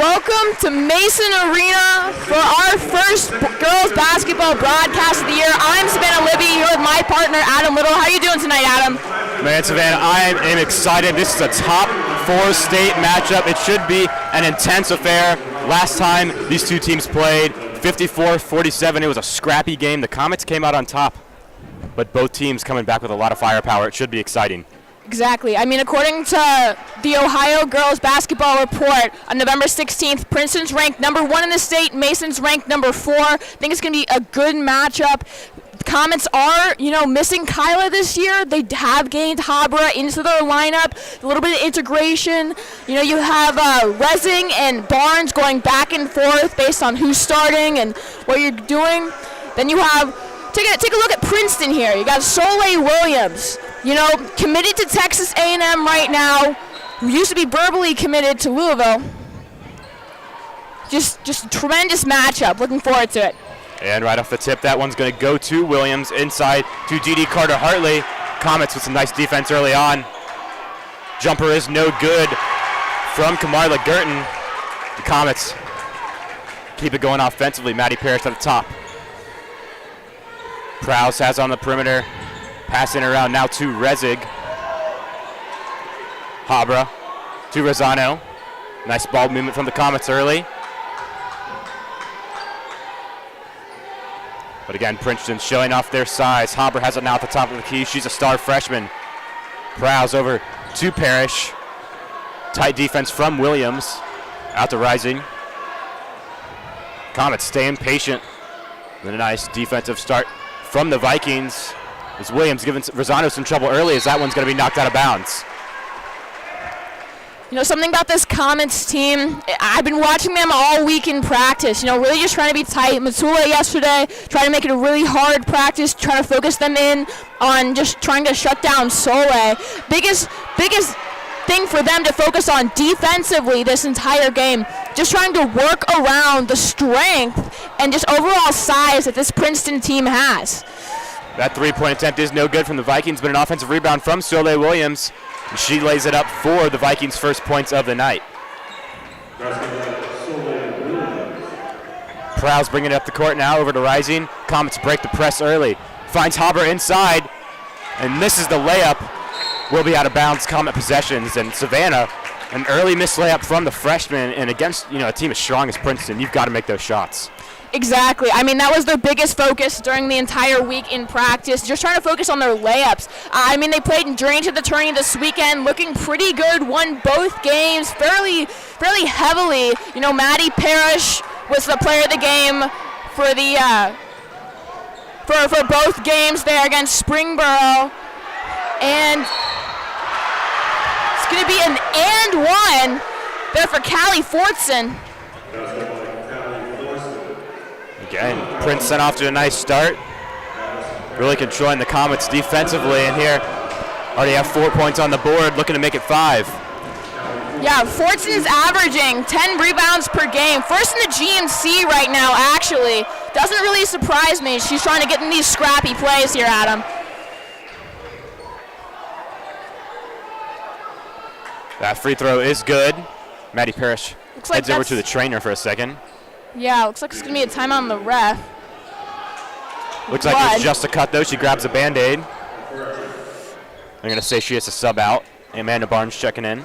Welcome to Mason Arena for our first girls basketball broadcast of the year. I'm Savannah Libby here with my partner Adam Little. How are you doing tonight, Adam? Man, Savannah, I am excited. This is a top 4 state matchup. It should be an intense affair. Last time these two teams played, 54-47. It was a scrappy game. The Comets came out on top, but both teams coming back with a lot of firepower. It should be exciting. Exactly. I mean, according to the Ohio Girls Basketball Report on November 16th, Princeton's ranked number 1 in the state, Mason's ranked number 4. I think it's going to be a good matchup. The Comets are, missing Kyla this year. They have gained Habra into their lineup, a little bit of integration. You have Resing and Barnes going back and forth based on who's starting and what you're doing. Then you have, take a look at Princeton here. You got Soleil Williams. Committed to Texas A&M right now. Who used to be verbally committed to Louisville. Just a tremendous matchup. Looking forward to it. And right off the tip, that one's going to go to Williams inside to D.D. Carter-Hartley. Comets with some nice defense early on. Jumper is no good from Kamarla Girton. The Comets keep it going offensively. Maddie Parrish at the top. Prowse has on the perimeter. Passing around now to Resig. Habra to Rosano. Nice ball movement from the Comets early. But again, Princeton showing off their size. Habra has it now at the top of the key. She's a star freshman. Prowse over to Parrish. Tight defense from Williams. Out to Rising. Comets staying patient. And a nice defensive start from the Vikings. As Williams giving Rosano some trouble early as that one's going to be knocked out of bounds. Something about this Comets team, I've been watching them all week in practice, really just trying to be tight. Matula yesterday, trying to make it a really hard practice, trying to focus them in on just trying to shut down Soleil. Biggest thing for them to focus on defensively this entire game, just trying to work around the strength and just overall size that this Princeton team has. That three-point attempt is no good from the Vikings, but an offensive rebound from Soleil Williams. And she lays it up for the Vikings' first points of the night. Prowse bringing it up the court now over to Rising. Comets break the press early. Finds Habra inside and misses the layup. Will be out of bounds. Comet possessions. And Savannah, an early missed layup from the freshman. And against a team as strong as Princeton, you've got to make those shots. Exactly. I mean, that was their biggest focus during the entire week in practice, just trying to focus on their layups. They played during the tourney this weekend, looking pretty good, won both games fairly heavily. Maddie Parrish was the player of the game for the for both games there against Springboro. And it's going to be an and one there for Callie Fortson. Again, Princeton off to a nice start. Really controlling the Comets defensively, and here already have 4 points on the board, looking to make it 5. Yeah, Fortson is averaging 10 rebounds per game. First in the GMC right now, actually. Doesn't really surprise me. She's trying to get in these scrappy plays here, Adam. That free throw is good. Maddie Parrish heads over to the trainer for a second. Yeah, looks like it's going to be a timeout on the ref. Looks like it's just a cut, though. She grabs a Band-Aid. I'm going to say she has to sub out. Amanda Barnes checking in.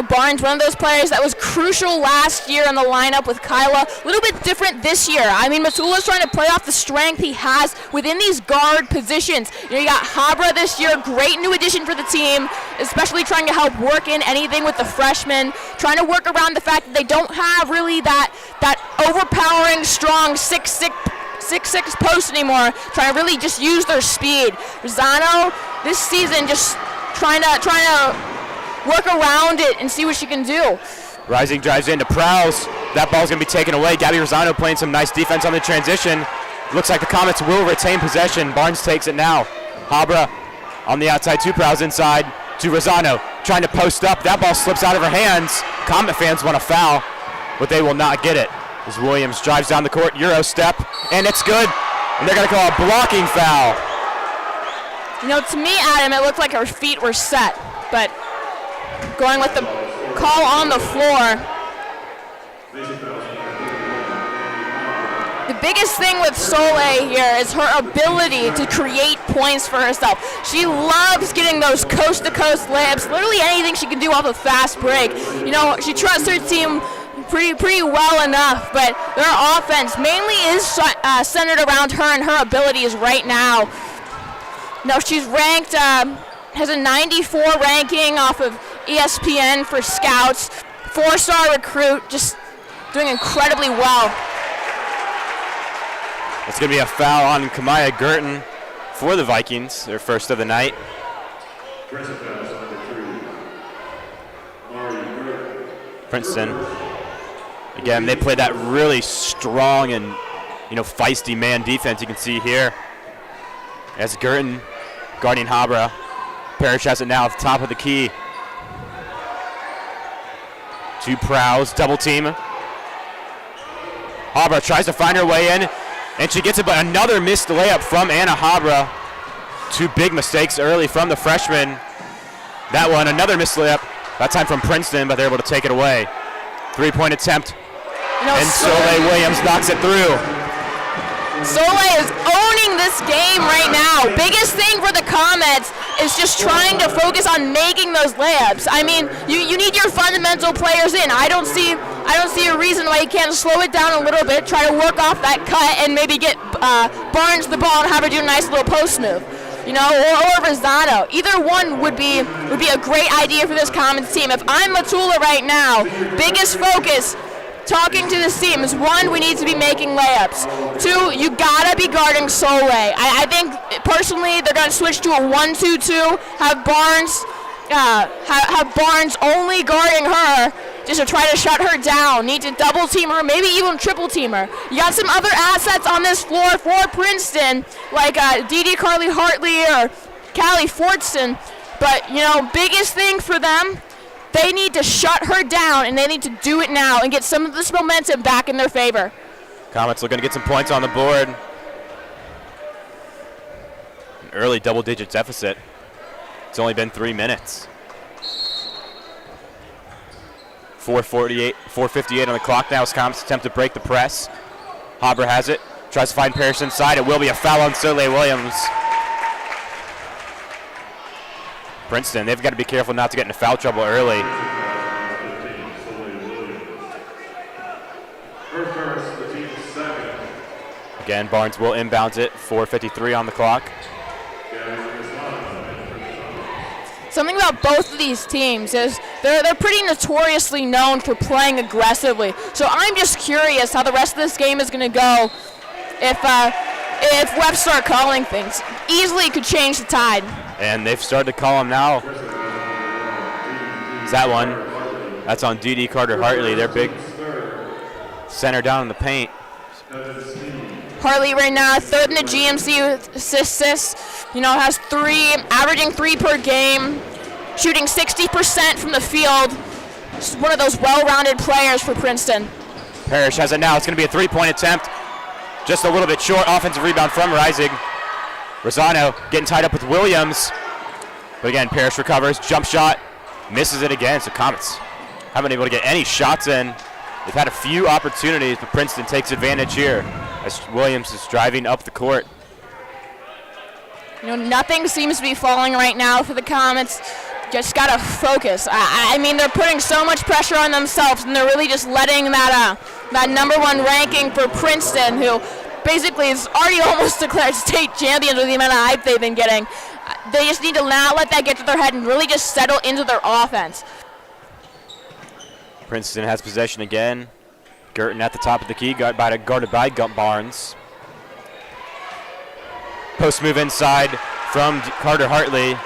Barnes, one of those players that was crucial last year in the lineup with Kyla. A little bit different this year. Matula's trying to play off the strength he has within these guard positions. You got Habra this year, great new addition for the team, especially trying to help work in anything with the freshmen, trying to work around the fact that they don't have really that overpowering, strong 6'6" post anymore, trying to really just use their speed. Rosano this season just trying to work around it and see what she can do. Rising drives into Prowse. That ball's going to be taken away. Gabby Rosano playing some nice defense on the transition. Looks like the Comets will retain possession. Barnes takes it now. Habra on the outside to Prowse inside to Rosano. Trying to post up. That ball slips out of her hands. Comet fans want a foul, but they will not get it. As Williams drives down the court, Euro step, and it's good. And they're going to call a blocking foul. To me, Adam, it looked like her feet were set, but going with the call on the floor. The biggest thing with Soleil here is her ability to create points for herself. She loves getting those coast-to-coast layups, literally anything she can do off a fast break. You know, she trusts her team pretty well enough, but their offense mainly is centered around her and her abilities right now. You know, she's ranked, has a 94 ranking off of ESPN for scouts, 4-star recruit, just doing incredibly well. It's going to be a foul on Kamaya Girton for the Vikings, their first of the night. Princeton. Again, they play that really strong and, you know, feisty man defense you can see here. As Girton guarding Habra. Parrish has it now at the top of the key. To Prowse, double team. Habra tries to find her way in, and she gets it, but another missed layup from Anna Habra. Two big mistakes early from the freshman. That one, another missed layup, that time from Princeton, but they're able to take it away. 3-point attempt, and Soleil Williams knocks it through. Soleil is owning this game right now. Biggest thing for the Comets is just trying to focus on making those layups. I mean, you need your fundamental players in. I don't see a reason why you can't slow it down a little bit, try to work off that cut, and maybe get Barnes the ball and have her do a nice little post move. You know, or Rosado. Either one would be a great idea for this Comets team. If I'm Matula right now, biggest focus talking to this team is, one, we need to be making layups. Two, you gotta be guarding Soleil. I think personally they're gonna switch to a 1-2-2, have Barnes only guarding her just to try to shut her down. Need to double team her, maybe even triple team her. You got some other assets on this floor for Princeton, like Dee Carly Hartley or Callie Fortson, but you know, biggest thing for them, they need to shut her down, and they need to do it now and get some of this momentum back in their favor. Comets looking to get some points on the board. An early double-digit deficit. It's only been 3 minutes. 4:58 on the clock now as Comets attempt to break the press. Habra has it, tries to find Parrish inside. It will be a foul on Soleil Williams. Princeton, they've got to be careful not to get into foul trouble early. Again, Barnes will inbounds it. 4:53 on the clock. Something about both of these teams is they're pretty notoriously known for playing aggressively. So I'm just curious how the rest of this game is going to go if refs start calling things. Easily could change the tide. And they've started to call them now. Is that one? That's on Dee Carter Hartley. Their big center down in the paint. Hartley right now, third in the GMC with assists. You know, has averaging 3 per game, shooting 60% from the field. Just one of those well-rounded players for Princeton. Parrish has it now. It's going to be a 3-point attempt. Just a little bit short. Offensive rebound from Rising. Rosano getting tied up with Williams. But again, Parrish recovers. Jump shot. Misses it again. So Comets haven't been able to get any shots in. They've had a few opportunities, but Princeton takes advantage here as Williams is driving up the court. You know, nothing seems to be falling right now for the Comets. Just got to focus. I mean, they're putting so much pressure on themselves, and they're really just letting that #1 ranking for Princeton, who basically is already almost declared state champions with the amount of hype they've been getting. They just need to not let that get to their head and really just settle into their offense. Princeton has possession again. Girton at the top of the key, guarded by Barnes. Post move inside from Carter Hartley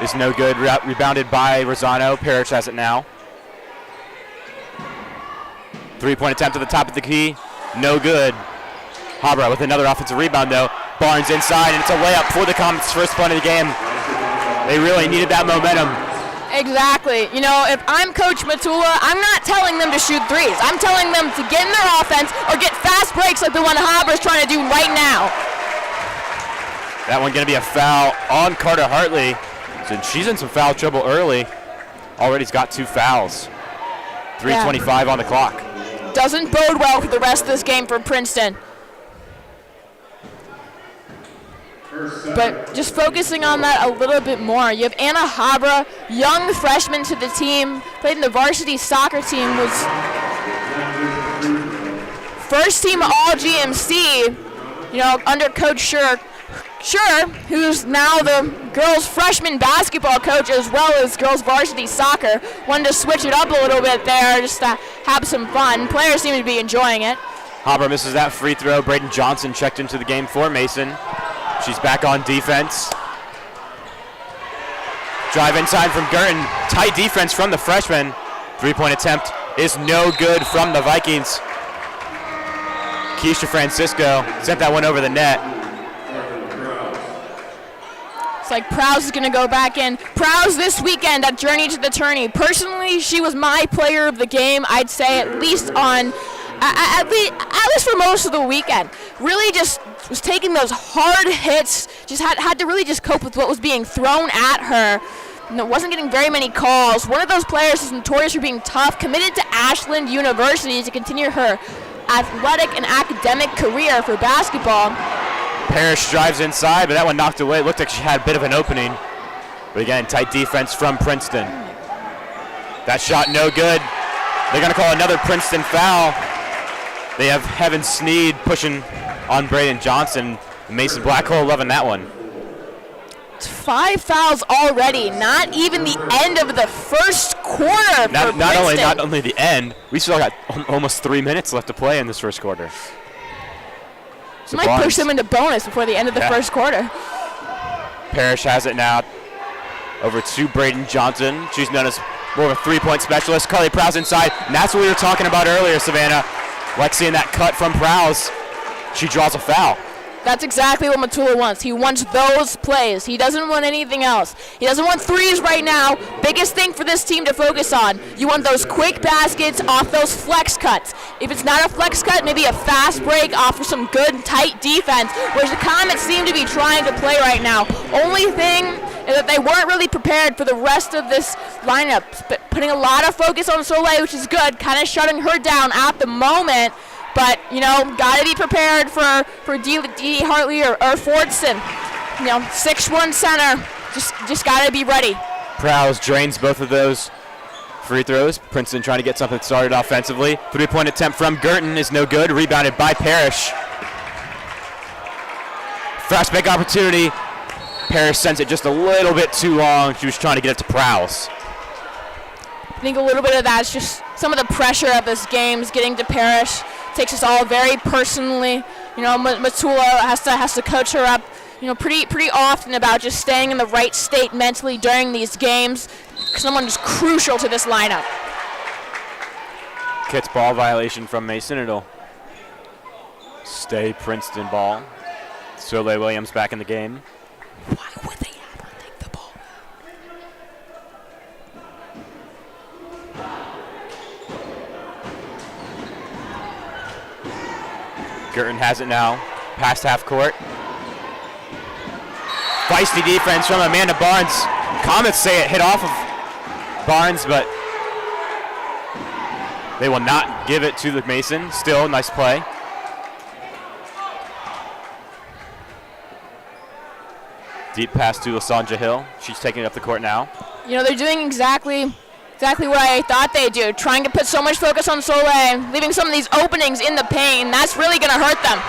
is no good. Rebounded by Rosano. Parrish has it now. 3-point attempt at the top of the key. No good. Habra with another offensive rebound, though. Barnes inside, and it's a layup for the Comets' first point of the game. They really needed that momentum. Exactly. You know, if I'm Coach Matula, I'm not telling them to shoot threes. I'm telling them to get in their offense or get fast breaks like the one Habra's trying to do right now. That one going to be a foul on Carter Hartley. So she's in some foul trouble early. Already's got 2 fouls. 3:25 on the clock. Doesn't bode well for the rest of this game for Princeton. But just focusing on that a little bit more. You have Anna Habra, young freshman to the team, played in the varsity soccer team, was first team all GMC, under Coach Schur, who's now the girls freshman basketball coach as well as girls varsity soccer. Wanted to switch it up a little bit there just to have some fun. Players seem to be enjoying it. Habra misses that free throw. Braden Johnson checked into the game for Mason. She's back on defense. Drive inside from Girton. Tight defense from the freshman. Three-point attempt is no good from the Vikings. Keisha Francisco sent that one over the net. It's like Prowse is going to go back in. Prowse this weekend at Journey to the Tourney. Personally, she was my player of the game, I'd say, at least for most of the weekend. Really just was taking those hard hits, just had to really just cope with what was being thrown at her. Wasn't getting very many calls. One of those players is notorious for being tough, committed to Ashland University to continue her athletic and academic career for basketball. Parrish drives inside, but that one knocked away. It looked like she had a bit of an opening. But again, tight defense from Princeton. That shot no good. They're going to call another Princeton foul. They have Heaven Sneed pushing on Braden Johnson. Mason Blackhole loving that one. It's 5 fouls already, not even the end of the first quarter for Princeton. Not only the end, we still got almost 3 minutes left to play in this first quarter. So might push them into bonus before the end of the first quarter. Parrish has it now over to Braden Johnson. She's known as more of a three-point specialist. Carly Prowse inside, and that's what we were talking about earlier, Savannah. Like seeing that cut from Prowse. She draws a foul. That's exactly what Matula wants. He wants those plays. He doesn't want anything else. He doesn't want threes right now. Biggest thing for this team to focus on. You want those quick baskets off those flex cuts. If it's not a flex cut, maybe a fast break off of some good, tight defense, which the Comets seem to be trying to play right now. Only thing is that they weren't really prepared for the rest of this lineup. But putting a lot of focus on Soleil, which is good, kind of shutting her down at the moment. But, got to be prepared for Dee Hartley or Fordson. 6'1" center. Just got to be ready. Prowse drains both of those free throws. Princeton trying to get something started offensively. Three-point attempt from Girton is no good. Rebounded by Parrish. Fast break opportunity. Parrish sends it just a little bit too long. She was trying to get it to Prowse. I think a little bit of that's just some of the pressure of this game is getting to Parrish. Takes us all very personally. Matula has to coach her up, pretty often about just staying in the right state mentally during these games. Someone is crucial to this lineup. Kitts ball violation from Mason. It'll stay Princeton ball. Soleil Williams back in the game. Why would they have her take the ball? Girton has it now, past half court. Feisty defense from Amanda Barnes. Comets say it hit off of Barnes, but they will not give it to the Mason. Still, nice play. Deep pass to LaSandra Hill. She's taking it up the court now. They're doing exactly what I thought they'd do, trying to put so much focus on Soleil, leaving some of these openings in the paint, and that's really going to hurt them.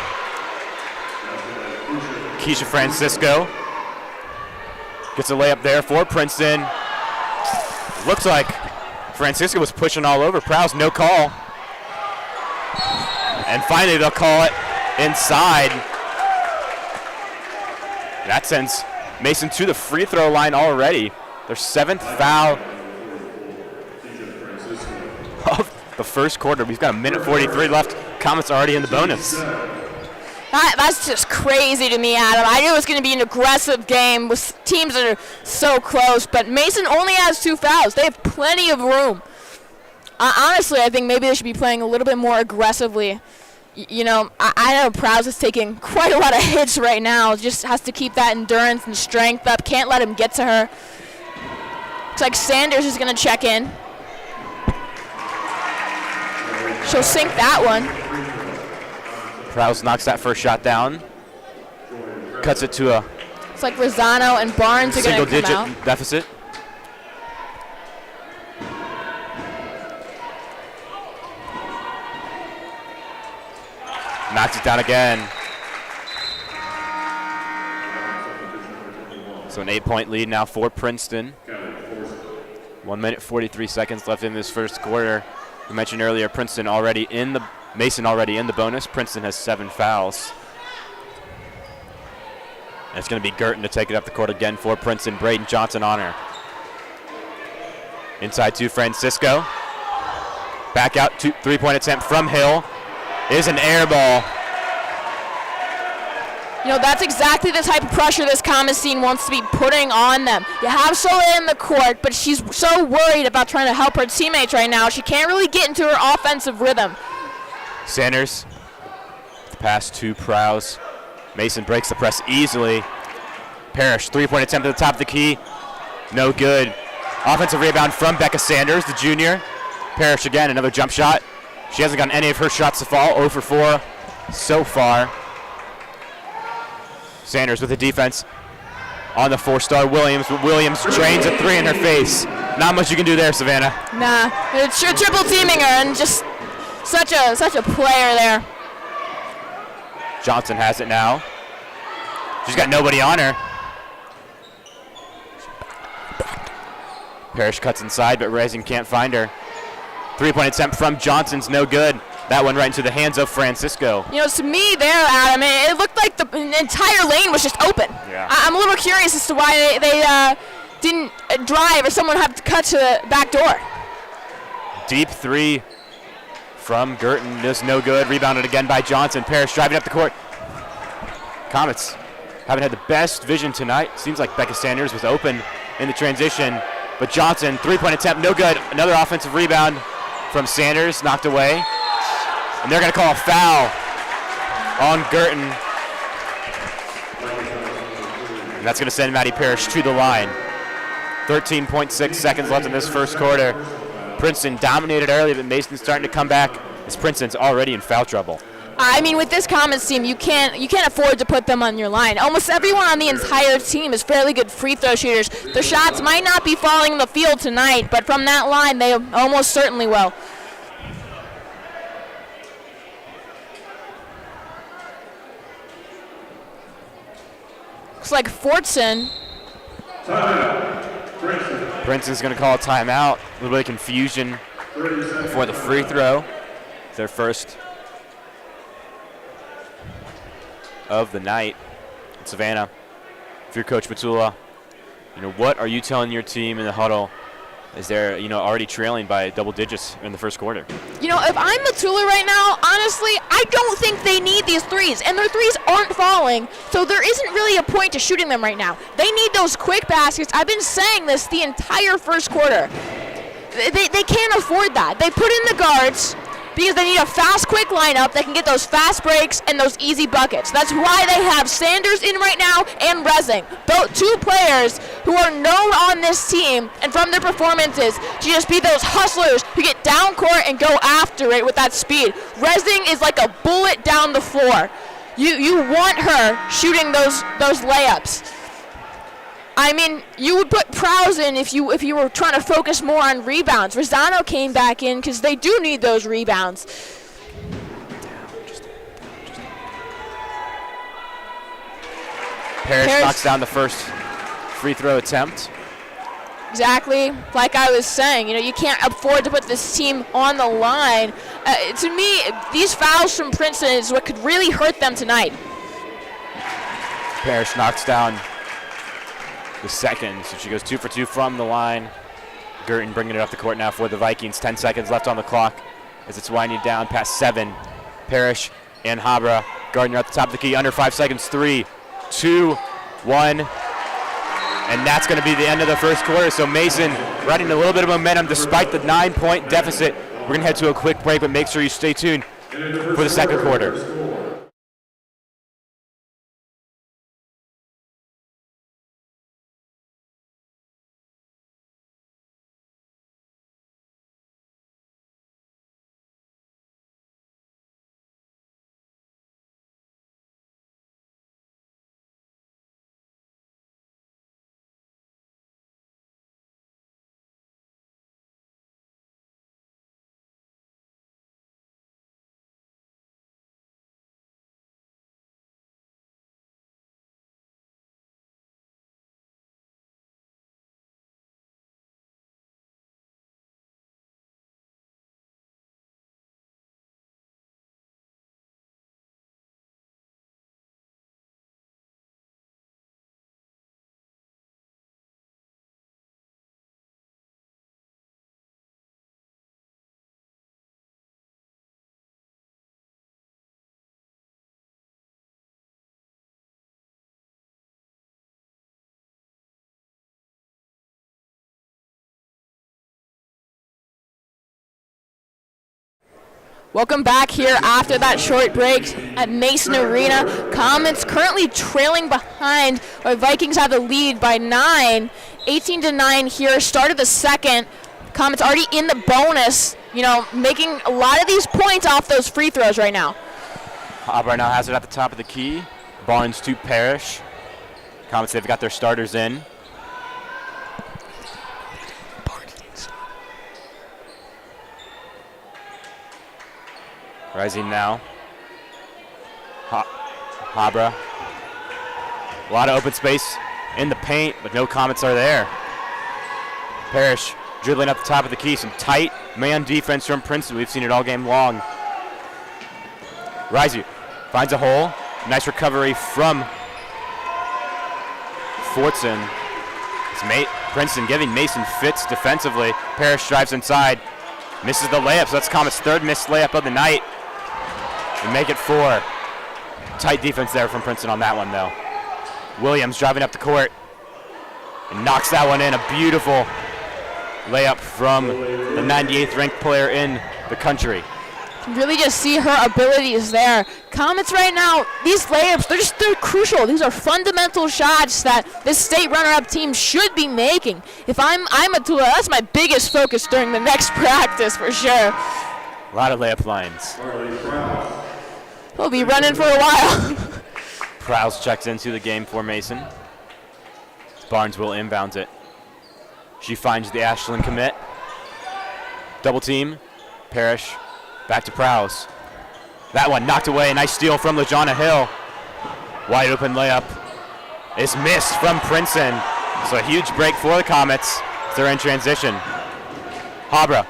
Keisha Francisco gets a layup there for Princeton. Looks like Francisco was pushing all over Prowse, no call. And finally they'll call it inside. That sends Mason to the free throw line already. Their 7th foul of the first quarter. We've got a minute 43 left. Comets already in the bonus. That's just crazy to me, Adam. I knew it was going to be an aggressive game with teams that are so close, but Mason only has 2 fouls. They have plenty of room. Honestly, I think maybe they should be playing a little bit more aggressively. I know Prowse is taking quite a lot of hits right now. Just has to keep that endurance and strength up. Can't let him get to her. Looks like Sanders is going to check in. She'll sink that one. Prowse knocks that first shot down. cuts it to a It's like Rosano and Barnes are going to come out. single-digit deficit. Knocks it down again. So an 8-point lead now for Princeton. 1 minute 43 seconds left in this first quarter. We mentioned earlier Mason already in the bonus. Princeton has 7 fouls. And it's going to be Girton to take it up the court again for Princeton. Braden Johnson on her. Inside to Francisco. Back out, 3-point attempt from Hill. Is an air ball. You know, that's exactly the type of pressure this Commerce team wants to be putting on them. You have Soleil in the court, but she's so worried about trying to help her teammates right now. She can't really get into her offensive rhythm. Sanders, the pass to Prowse. Mason breaks the press easily. Parrish, 3-point attempt at the top of the key. No good. Offensive rebound from Becca Sanders, the junior. Parrish again, another jump shot. She hasn't gotten any of her shots to fall. 0 for 4 so far. Sanders with the defense on the 4-star Williams, but Williams drains a 3 in her face. Not much you can do there, Savannah. Nah, it's triple teaming her, and just such a player there. Johnson has it now. She's got nobody on her. Parrish cuts inside, but Rising can't find her. 3-point attempt from Johnson's no good. That one right into the hands of Francisco. You know, to me there, Adam, it looked like the entire lane was just open. Yeah. I'm a little curious as to why they didn't drive or someone had to cut to the back door. Deep 3 from Girton, just no good. Rebounded again by Johnson. Parrish driving up the court. Comets haven't had the best vision tonight. Seems like Becca Sanders was open in the transition, but Johnson, 3-point attempt, no good. Another offensive rebound from Sanders, knocked away. And they're going to call a foul on Girton. And that's going to send Maddie Parrish to the line. 13.6 seconds left in this first quarter. Princeton dominated early, but Mason's starting to come back as Princeton's already in foul trouble. I mean, with this Comets team, you can't afford to put them on your line. Almost everyone on the entire team is fairly good free throw shooters. Their shots might not be falling in the field tonight, but from that line, they almost certainly will. Looks like Fortson. Princeton's going to call a timeout. A little bit of confusion before the free throw. Their first of the night. Savannah, if you're Coach Matula, what are you telling your team in the huddle as they're already trailing by double digits in the first quarter? If I'm Matula right now, honestly, I don't think they need these threes, and their threes aren't falling, so there isn't really a point to shooting them right now. They need those quick baskets. I've been saying this the entire first quarter. They can't afford that. They put in the guards because they need a fast, quick lineup that can get those fast breaks and those easy buckets. That's why they have Sanders in right now and Resing, both two players who are known on this team and from their performances to just be those hustlers who get down court and go after it with that speed. Resing is like a bullet down the floor. You want her shooting those layups. I mean, you would put Prowse in if you were trying to focus more on rebounds. Rosano came back in because they do need those rebounds. Parrish knocks down the first free throw attempt. Exactly, like I was saying, you can't afford to put this team on the line. To me, these fouls from Princeton is what could really hurt them tonight. Parrish knocks down the second, so she goes 2 for 2 from the line. Girton bringing it up the court now for the Vikings. 10 seconds left on the clock as it's winding down past 7. Parrish and Habra. Gardner at the top of the key, under 5 seconds. 3, 2, 1. And that's going to be the end of the first quarter. So Mason riding a little bit of momentum despite the 9-point deficit. We're going to head to a quick break, but make sure you stay tuned for the second quarter. Welcome back here after that short break at Mason Arena. Comets currently trailing behind, while Vikings have the lead by 9. 18-9 here, start of the second. Comets already in the bonus, making a lot of these points off those free throws right now. Habra now has it at the top of the key. Barnes to Parrish. Comets, they've got their starters in. Rising now. Habra. A lot of open space in the paint, but no Comets are there. Parrish dribbling up the top of the key. Some tight man defense from Princeton. We've seen it all game long. Rising finds a hole. Nice recovery from Fortson. Princeton giving Mason fits defensively. Parrish drives inside. Misses the layup, so that's Comets' third missed layup of the night. And make it 4. Tight defense there from Princeton on that one, though. Williams driving up the court and knocks that one in. A beautiful layup from the 98th ranked player in the country. You really just see her abilities there. Comets right now, these layups, they're crucial. These are fundamental shots that this state runner-up team should be making. If I'm Atula, that's my biggest focus during the next practice for sure. A lot of layup lines. We'll be running for a while. Prowse checks into the game for Mason. Barnes will inbounds it. She finds the Ashland commit. Double team. Parrish back to Prowse. That one knocked away. Nice steal from LaJonna Hill. Wide open layup is missed from Princeton. So a huge break for the Comets. They're in transition. Habra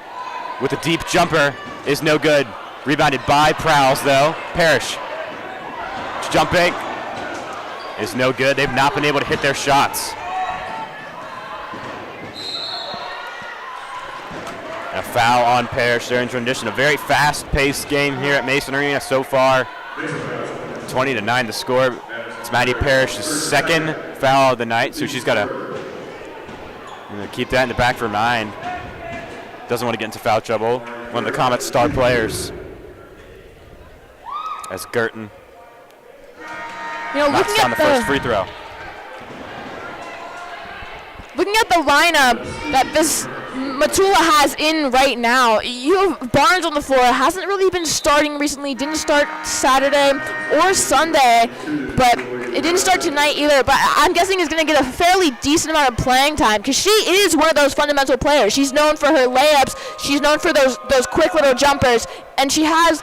with a deep jumper is no good. Rebounded by Prowse though. Parrish. Jumping is no good. They've not been able to hit their shots. And a foul on Parrish. They're in transition. A very fast-paced game here at Mason Arena so far. 20-9 the score. It's Maddie Parrish's second foul of the night, so she's got to keep that in the back of her mind. Doesn't want to get into foul trouble. One of the Comets' star players. As Girton knocks down the first free throw. Looking at the lineup that this Matula has in right now, you have Barnes on the floor. Hasn't really been starting recently. Didn't start Saturday or Sunday, but it didn't start tonight either. But I'm guessing he's going to get a fairly decent amount of playing time because she is one of those fundamental players. She's known for her layups. She's known for those quick little jumpers, and she has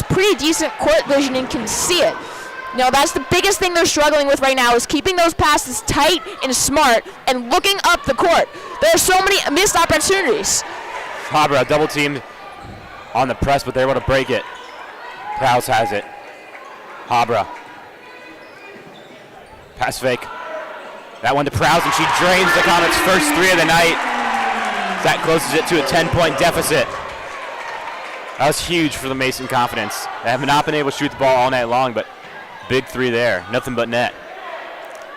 pretty decent court vision and can see it. That's the biggest thing they're struggling with right now is keeping those passes tight and smart and looking up the court. There are so many missed opportunities. Habra double teamed on the press, but they're able to break it. Prowse has it. Habra. Pass fake. That one to Prowse, and she drains the Comets' first 3 of the night. That closes it to a 10-point deficit. That was huge for the Mason confidence. They have not been able to shoot the ball all night long, but big 3 there. Nothing but net.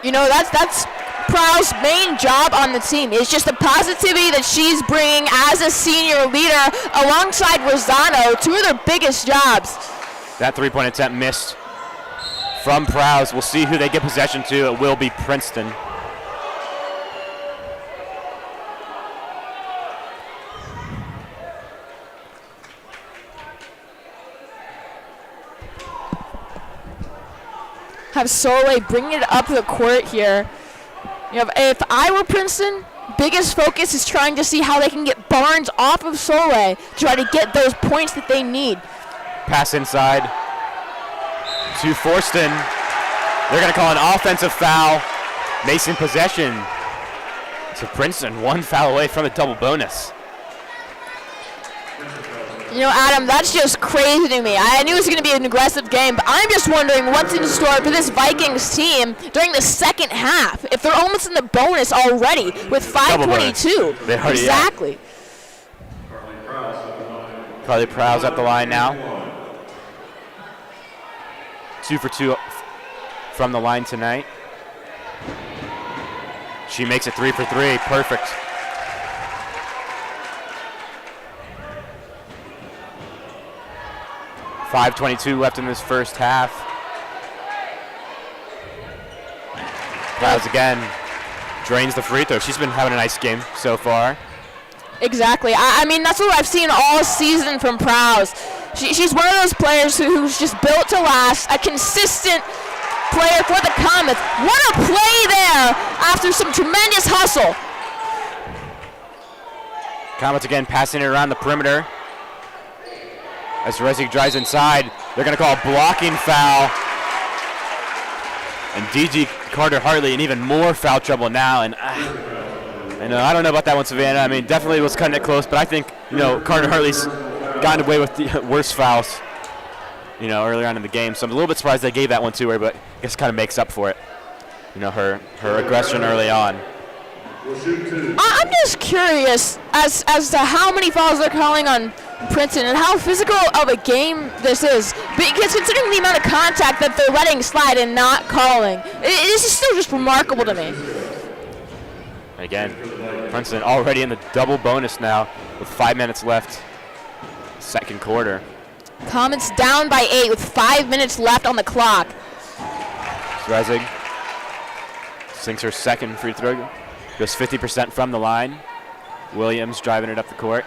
That's Prowse's main job on the team. It's just the positivity that she's bringing as a senior leader alongside Rosano, 2 of their biggest jobs. That 3-point attempt missed from Prowse. We'll see who they get possession to. It will be Princeton. Have Soleil bringing it up the court here. If I were Princeton, biggest focus is trying to see how they can get Barnes off of Soleil to try to get those points that they need. Pass inside to Forston. They're going to call an offensive foul. Mason possession to Princeton. 1 foul away from a double bonus. Adam, that's just crazy to me. I knew it was going to be an aggressive game, but I'm just wondering what's in store for this Vikings team during the second half. If they're almost in the bonus already with 5:22. Exactly. Carly Prowse at the line now. 2 for 2 from the line tonight. She makes it 3 for 3. Perfect. 5:22 left in this first half. Prowse again drains the free throw. She's been having a nice game so far. Exactly. I mean, that's what I've seen all season from Prowse. She's one of those players who's just built to last, a consistent player for the Comets. What a play there after some tremendous hustle. Comets again passing it around the perimeter. As Resig drives inside, they're going to call a blocking foul. And DG Carter-Hartley in even more foul trouble now. And I don't know about that one, Savannah. I mean, definitely was cutting it close, but I think, Carter-Hartley's gotten away with the worst fouls, earlier on in the game. So I'm a little bit surprised they gave that one to her, but I guess kind of makes up for it. Her aggression early on. I'm just curious as to how many fouls they're calling on Princeton and how physical of a game this is. Because considering the amount of contact that they're letting slide and not calling, this is still just remarkable to me. Again, Princeton already in the double bonus now with 5 minutes left, second quarter. Comets down by 8 with 5 minutes left on the clock. Resig sinks her second free throw, goes 50% from the line. Williams driving it up the court.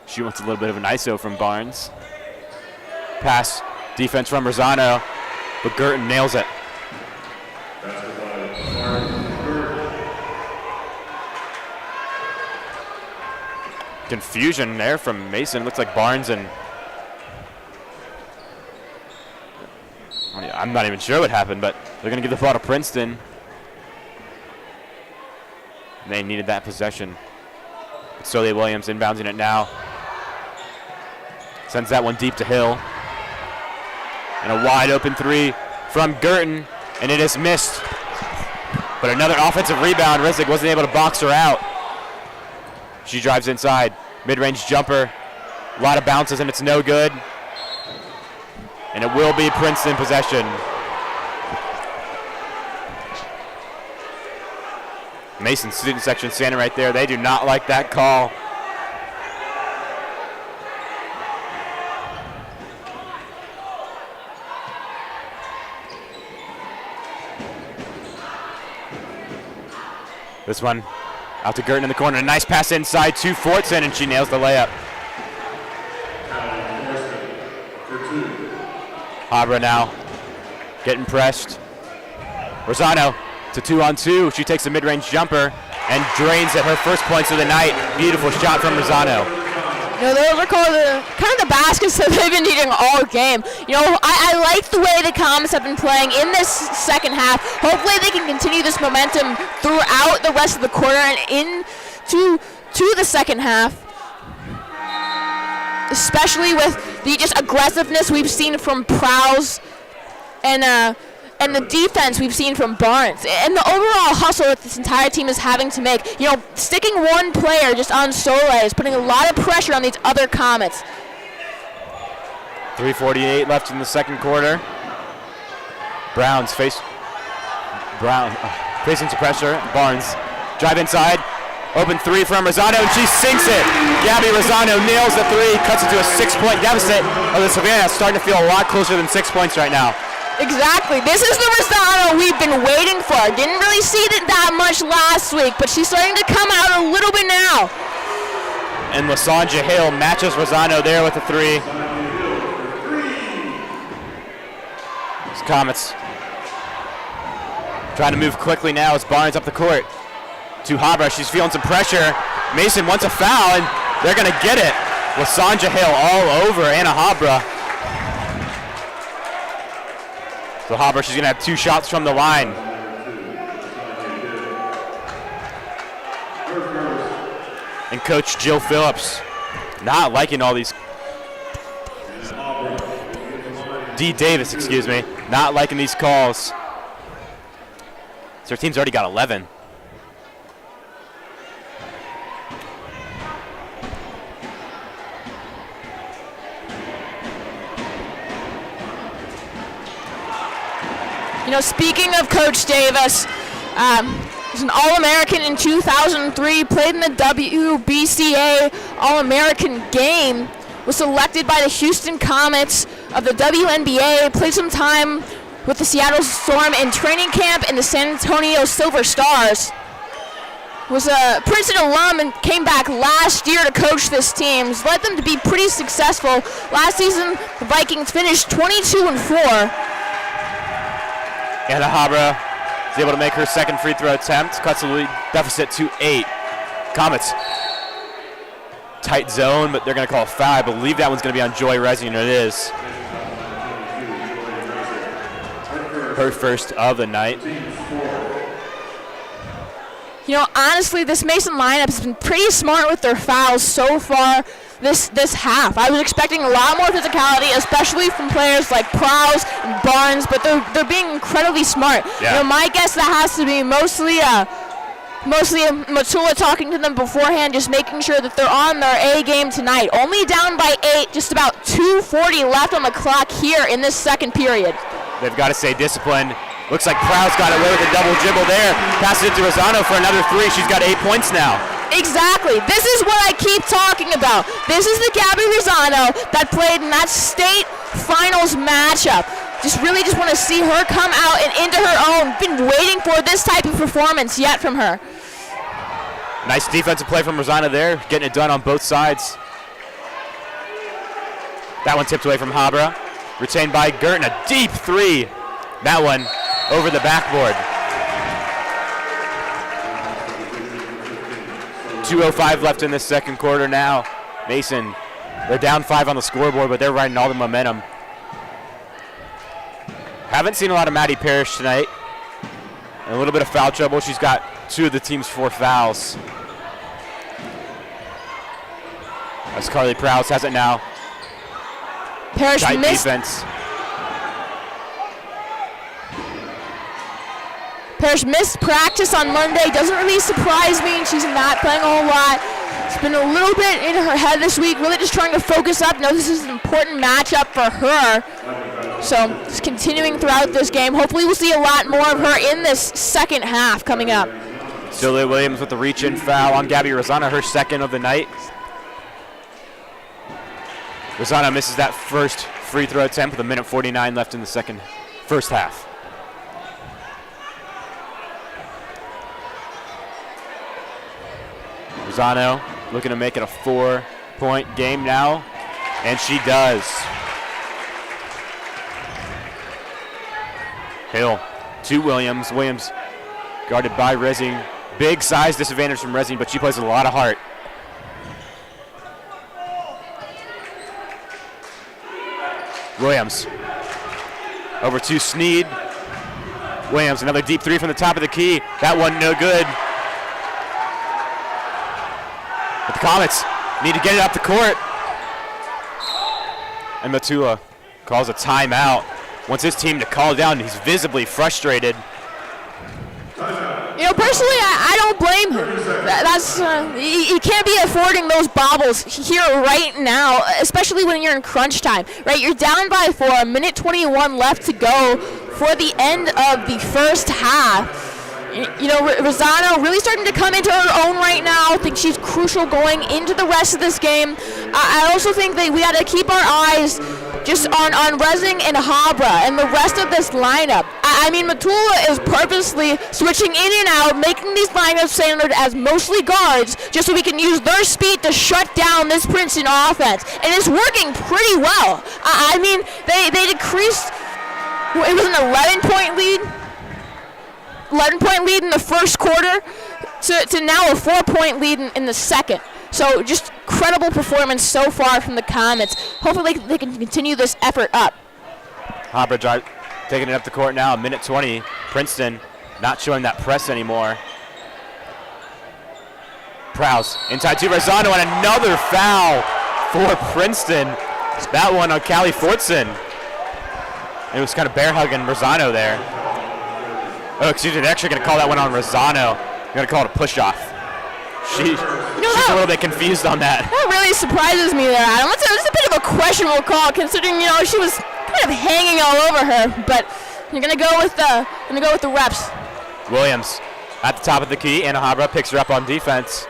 She wants a little bit of an ISO from Barnes. Pass, defense from Rosano, but Girton nails it. Confusion there from Mason. Looks like Barnes and I'm not even sure what happened, but they're going to give the ball to Princeton. And they needed that possession. Soleil Williams inbounding it now. Sends that one deep to Hill. And a wide open three from Girton, and it is missed. But another offensive rebound. Resig wasn't able to box her out. She drives inside. Mid-range jumper. A lot of bounces, and it's no good. And it will be Princeton possession. Mason student section standing right there. They do not like that call. This one out to Girton in the corner. A nice pass inside to Fortson, and she nails the layup. Habra now getting pressed. Rosano to 2-on-2. She takes a mid-range jumper and drains at her first points of the night. Beautiful shot from Rosano. Those are called kind of the baskets that they've been needing all game. I like the way the Comets have been playing in this second half. Hopefully they can continue this momentum throughout the rest of the quarter and into the second half. Especially with the just aggressiveness we've seen from Prowse and the defense we've seen from Barnes, and the overall hustle that this entire team is having to make. Sticking one player just on Soleil is putting a lot of pressure on these other Comets. 3:48 left in the second quarter. Brown facing some pressure. Barnes drive inside. Open three from Rosano, and she sinks it. Gabby Rosano nails the three, cuts it to a 6-point deficit. The Savannah starting to feel a lot closer than 6 points right now. Exactly. This is the Rosano we've been waiting for. Didn't really see it that much last week, but she's starting to come out a little bit now. And Lasanja Hill matches Rosano there with a three. These Comets trying to move quickly now as Barnes up the court. To Habra, she's feeling some pressure. Mason wants a foul, and they're going to get it. Lasanja Hill all over Anna Habra. So Habra, she's going to have 2 shots from the line. And Coach Jill Phillips not liking all these. D. Davis, excuse me, not liking these calls. So her team's already got 11. Speaking of Coach Davis, he's an All-American in 2003, played in the WBCA All-American game. was selected by the Houston Comets of the WNBA, played some time with the Seattle Storm in training camp in the San Antonio Silver Stars. Was a Princeton alum and came back last year to coach this team. Has led them to be pretty successful. Last season, the Vikings finished 22-4. Anna Habra is able to make her second free throw attempt. Cuts the lead deficit to 8. Comets. Tight zone, but they're going to call a foul. I believe that one's going to be on Joy Resing, and it is. Her first of the night. You know, honestly, this Mason lineup has been pretty smart with their fouls so far this half. I was expecting a lot more physicality, especially from players like Prowse and Barnes, but they're being incredibly smart. Yeah. You know, my guess that has to be mostly Matula talking to them beforehand, just making sure that they're on their A game tonight. Only down by 8, just about 2:40 left on the clock here in this second period. They've got to stay disciplined. Looks like Prowse got away with a double dribble there. Passes it to Rosano for another 3. She's got 8 points now. Exactly. This is what I keep talking about. This is the Gabby Rosano that played in that state finals matchup. Just want to see her come out and into her own. Been waiting for this type of performance yet from her. Nice defensive play from Rosano there, getting it done on both sides. That one tipped away from Habra. Retained by Girton, a deep 3. That one over the backboard. 2:05 left in this second quarter now. Mason, they're down 5 on the scoreboard, but they're riding all the momentum. Haven't seen a lot of Maddie Parrish tonight. And a little bit of foul trouble. She's got 2 of the team's 4 fouls. As Carly Prowse has it now. Parrish Tight missed. defense. Parrish missed practice on Monday. Doesn't really surprise me. She's not playing a whole lot. It's been a little bit in her head this week, really just trying to focus up. No, this is an important matchup for her. So just continuing throughout this game. Hopefully we'll see a lot more of her in this second half coming up. Celia Williams with the reach-in foul on Gabby Rosano, her second of the night. Rosano misses that first free throw attempt with 1:49 left in the first half. Rosano looking to make it a 4-point game now, and she does. Hill to Williams. Williams guarded by Resing. Big size disadvantage from Resing, but she plays with a lot of heart. Williams over to Sneed. Williams, another deep 3 from the top of the key. That one no good. But the Comets need to get it up the court. And Matula calls a timeout. Wants his team to call down. He's visibly frustrated. You know, personally, I don't blame him. That's you can't be affording those bobbles here right now, especially when you're in crunch time, right? You're down by 4, 1:21 left to go for the end of the first half. You know, Rosano really starting to come into her own right now. I think she's crucial going into the rest of this game. I also think that we got to keep our eyes just on Resing and Habra and the rest of this lineup. I mean, Matula is purposely switching in and out, making these lineups standard as mostly guards, just so we can use their speed to shut down this Princeton offense. And it's working pretty well. I mean, they decreased, it was an 11-point lead. 11-point lead in the first quarter to now a 4-point lead in the second. So just incredible performance so far from the Comets. Hopefully they can continue this effort up. Habra taking it up the court now, 1:20. Princeton not showing that press anymore. Prowse inside to Rosano, and another foul for Princeton. That one on Callie Fortson. It was kind of bear hugging Rosano there. Oh, excuse me, they're actually going to call that one on Rosano. They're going to call it a push-off. She's a little bit confused on that. That really surprises me there, Adam. It's a bit of a questionable call, considering, you know, she was kind of hanging all over her. But you're going to go with the reps. Williams at the top of the key. Anna Habra picks her up on defense.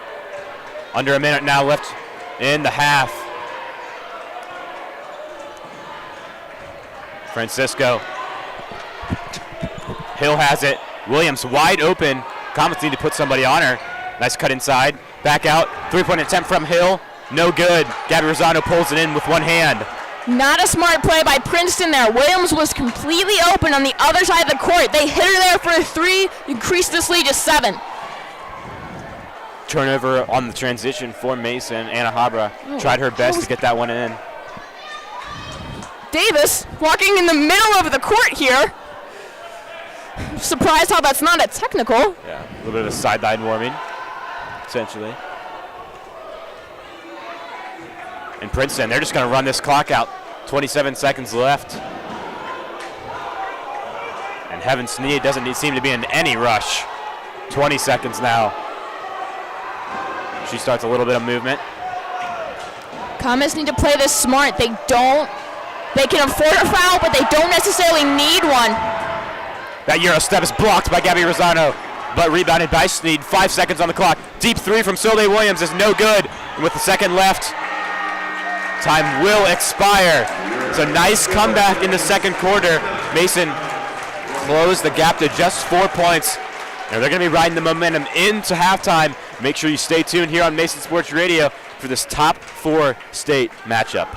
Under a minute now left in the half. Francisco. Hill has it. Williams wide open. Comets need to put somebody on her. Nice cut inside. Back out. Three-point attempt from Hill. No good. Gabby Rosano pulls it in with one hand. Not a smart play by Princeton there. Williams was completely open on the other side of the court. They hit her there for a 3, increased this lead to 7. Turnover on the transition for Mason. Anna Habra tried her best to get that one in. Davis walking in the middle of the court here. Surprised how that's not a technical. Yeah, a little bit of a sideline warming, essentially. And Princeton, they're just going to run this clock out. 27 seconds left. And Heaven Sneed doesn't seem to be in any rush. 20 seconds now. She starts a little bit of movement. Comets need to play this smart. They can afford a foul, but they don't necessarily need one. That Euro step is blocked by Gabby Rosano, but rebounded by Sneed. 5 seconds on the clock. Deep 3 from Soleil Williams is no good. And with the second left, time will expire. It's a nice comeback in the second quarter. Mason closed the gap to just 4 points. And they're going to be riding the momentum into halftime. Make sure you stay tuned here on Mason Sports Radio for this top 4 state matchup.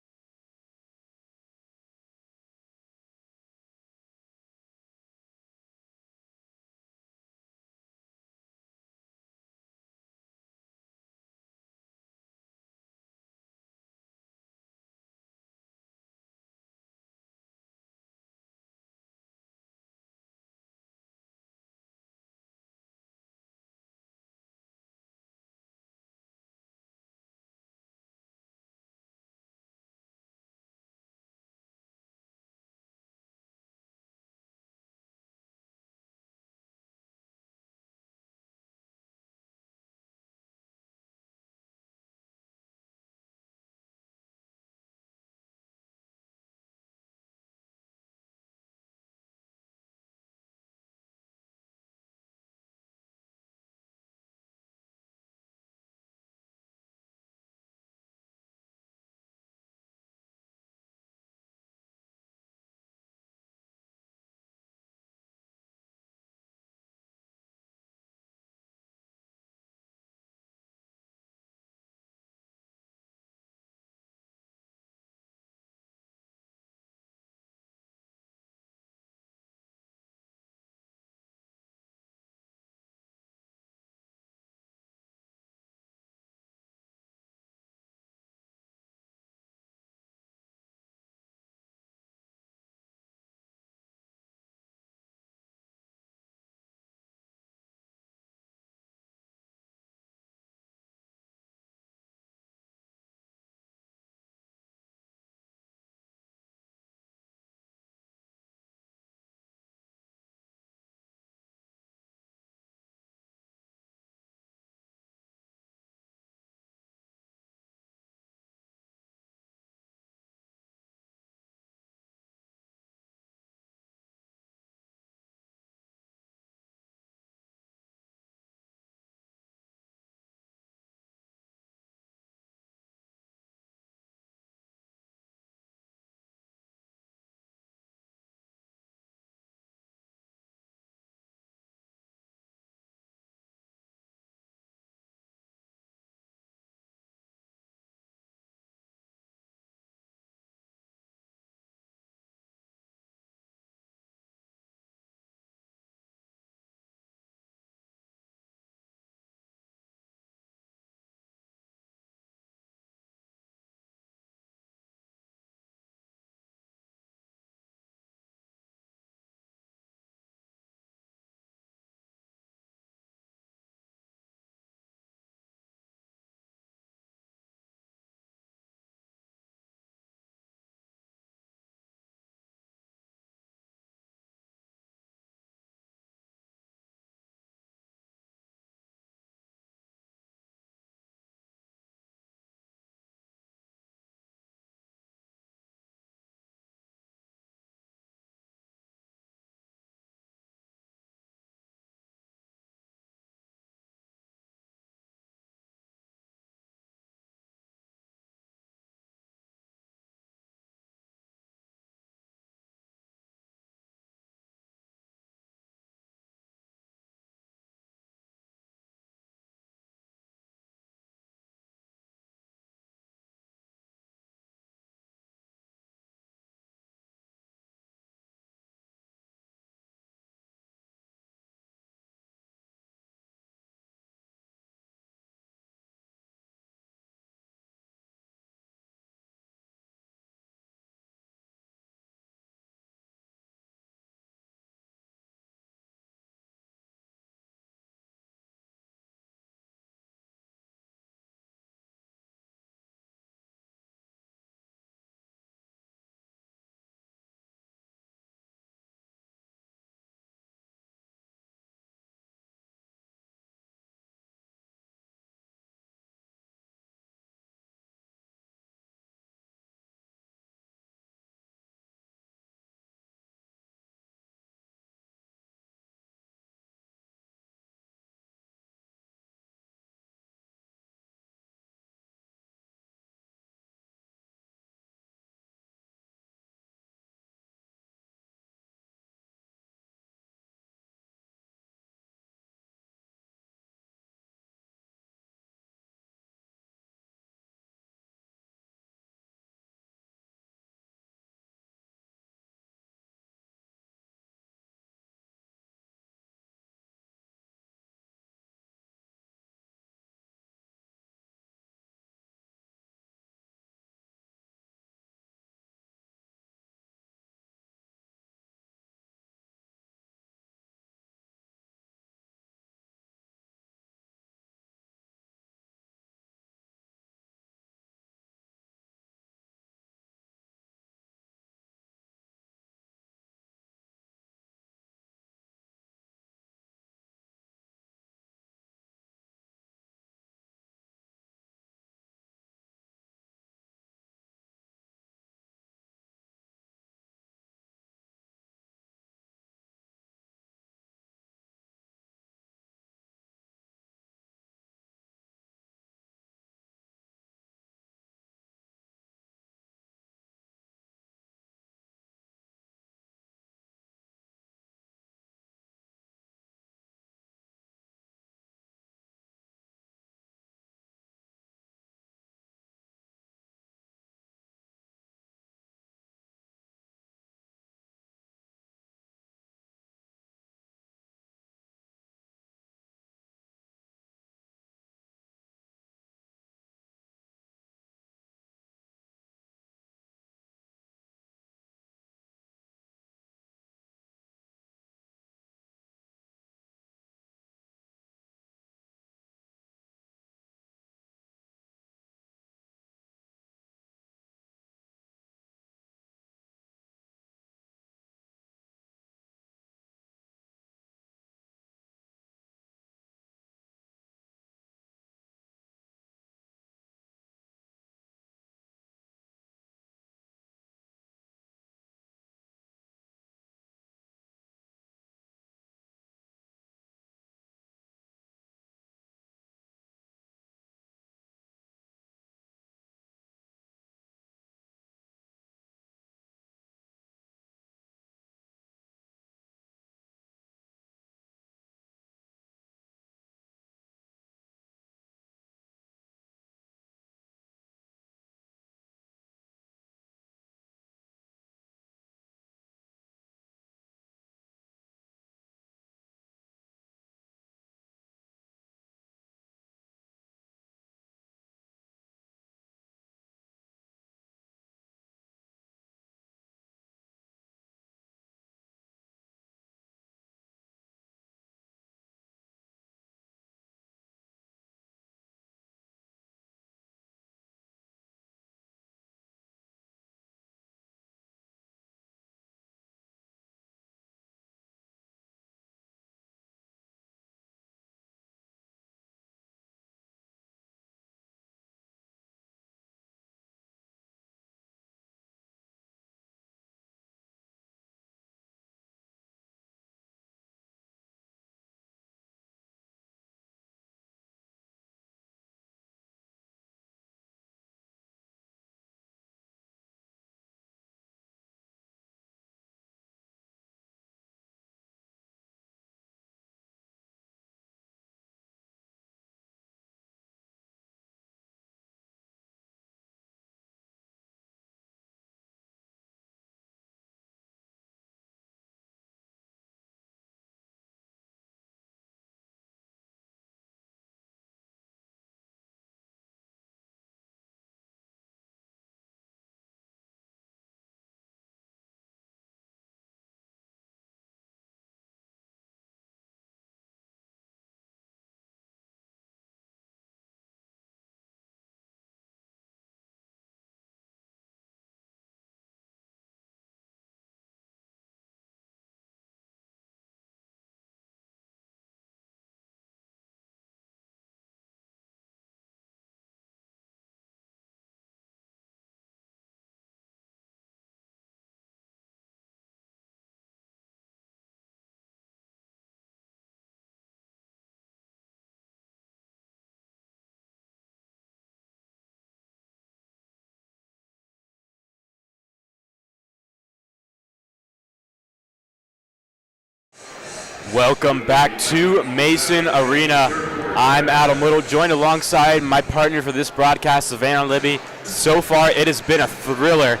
Welcome back to Mason Arena. I'm Adam Little, joined alongside my partner for this broadcast, Savannah Libby. So far, it has been a thriller.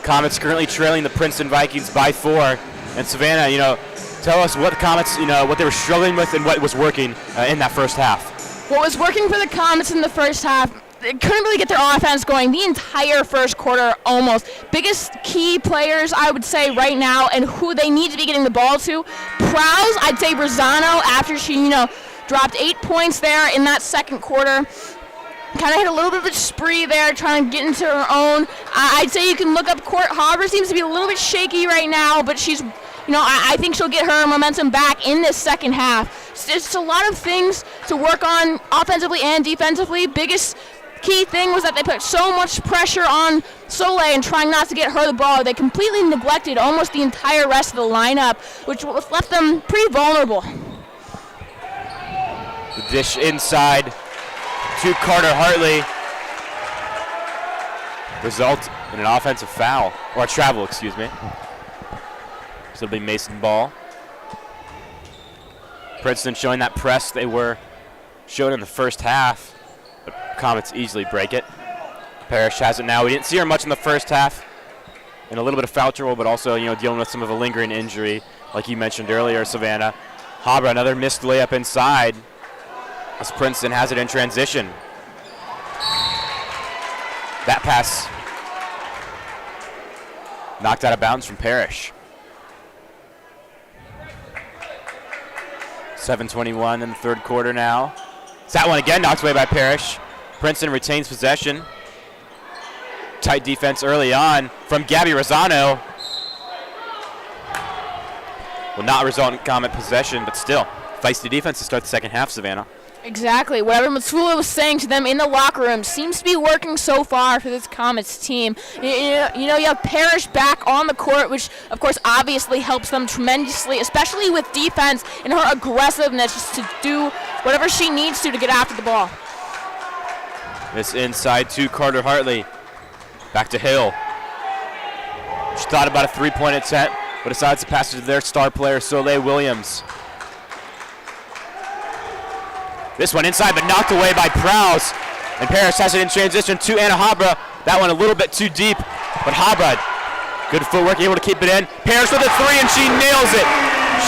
Comets currently trailing the Princeton Vikings by 4. And Savannah, tell us what the Comets, what they were struggling with and what was working in that first half. What was working for the Comets in the first half, they couldn't really get their offense going the entire first quarter almost. Biggest key players, I would say, right now, and who they need to be getting the ball to. Prowse, I'd say Rosano, after she, dropped 8 points there in that second quarter. Kind of hit a little bit of a spree there, trying to get into her own. I'd say you can look up Court Harbor. Seems to be a little bit shaky right now, but she's, I think she'll get her momentum back in this second half. It's just a lot of things to work on offensively and defensively. Biggest key thing was that they put so much pressure on Soleil and trying not to get her the ball. They completely neglected almost the entire rest of the lineup, which left them pretty vulnerable. The dish inside to Carter Hartley. Result in an offensive foul, or a travel, excuse me. So it'll be Mason ball. Princeton showing that press they were showed in the first half. But Comets easily break it. Parrish has it now. We didn't see her much in the first half. In a little bit of foul trouble, but also, dealing with some of a lingering injury, like you mentioned earlier, Savannah. Habra, another missed layup inside, as Princeton has it in transition. That pass knocked out of bounds from Parrish. 7:21 in the third quarter now. That one again knocked away by Parrish. Princeton retains possession. Tight defense early on from Gabby Rosano. Will not result in Comet possession, but still, feisty defense to start the second half, Savannah. Exactly. Whatever Matsula was saying to them in the locker room seems to be working so far for this Comets team. You have Parrish back on the court, which, of course, obviously helps them tremendously, especially with defense and her aggressiveness just to do whatever she needs to get after the ball. This inside to Carter Hartley. Back to Hill. She thought about a three-point attempt, but decides to pass it to their star player, Soleil Williams. This one inside, but knocked away by Prowse. And Parrish has it in transition to Anna Habra. That one a little bit too deep, but Habra, good footwork, able to keep it in. Parrish with a three, and she nails it.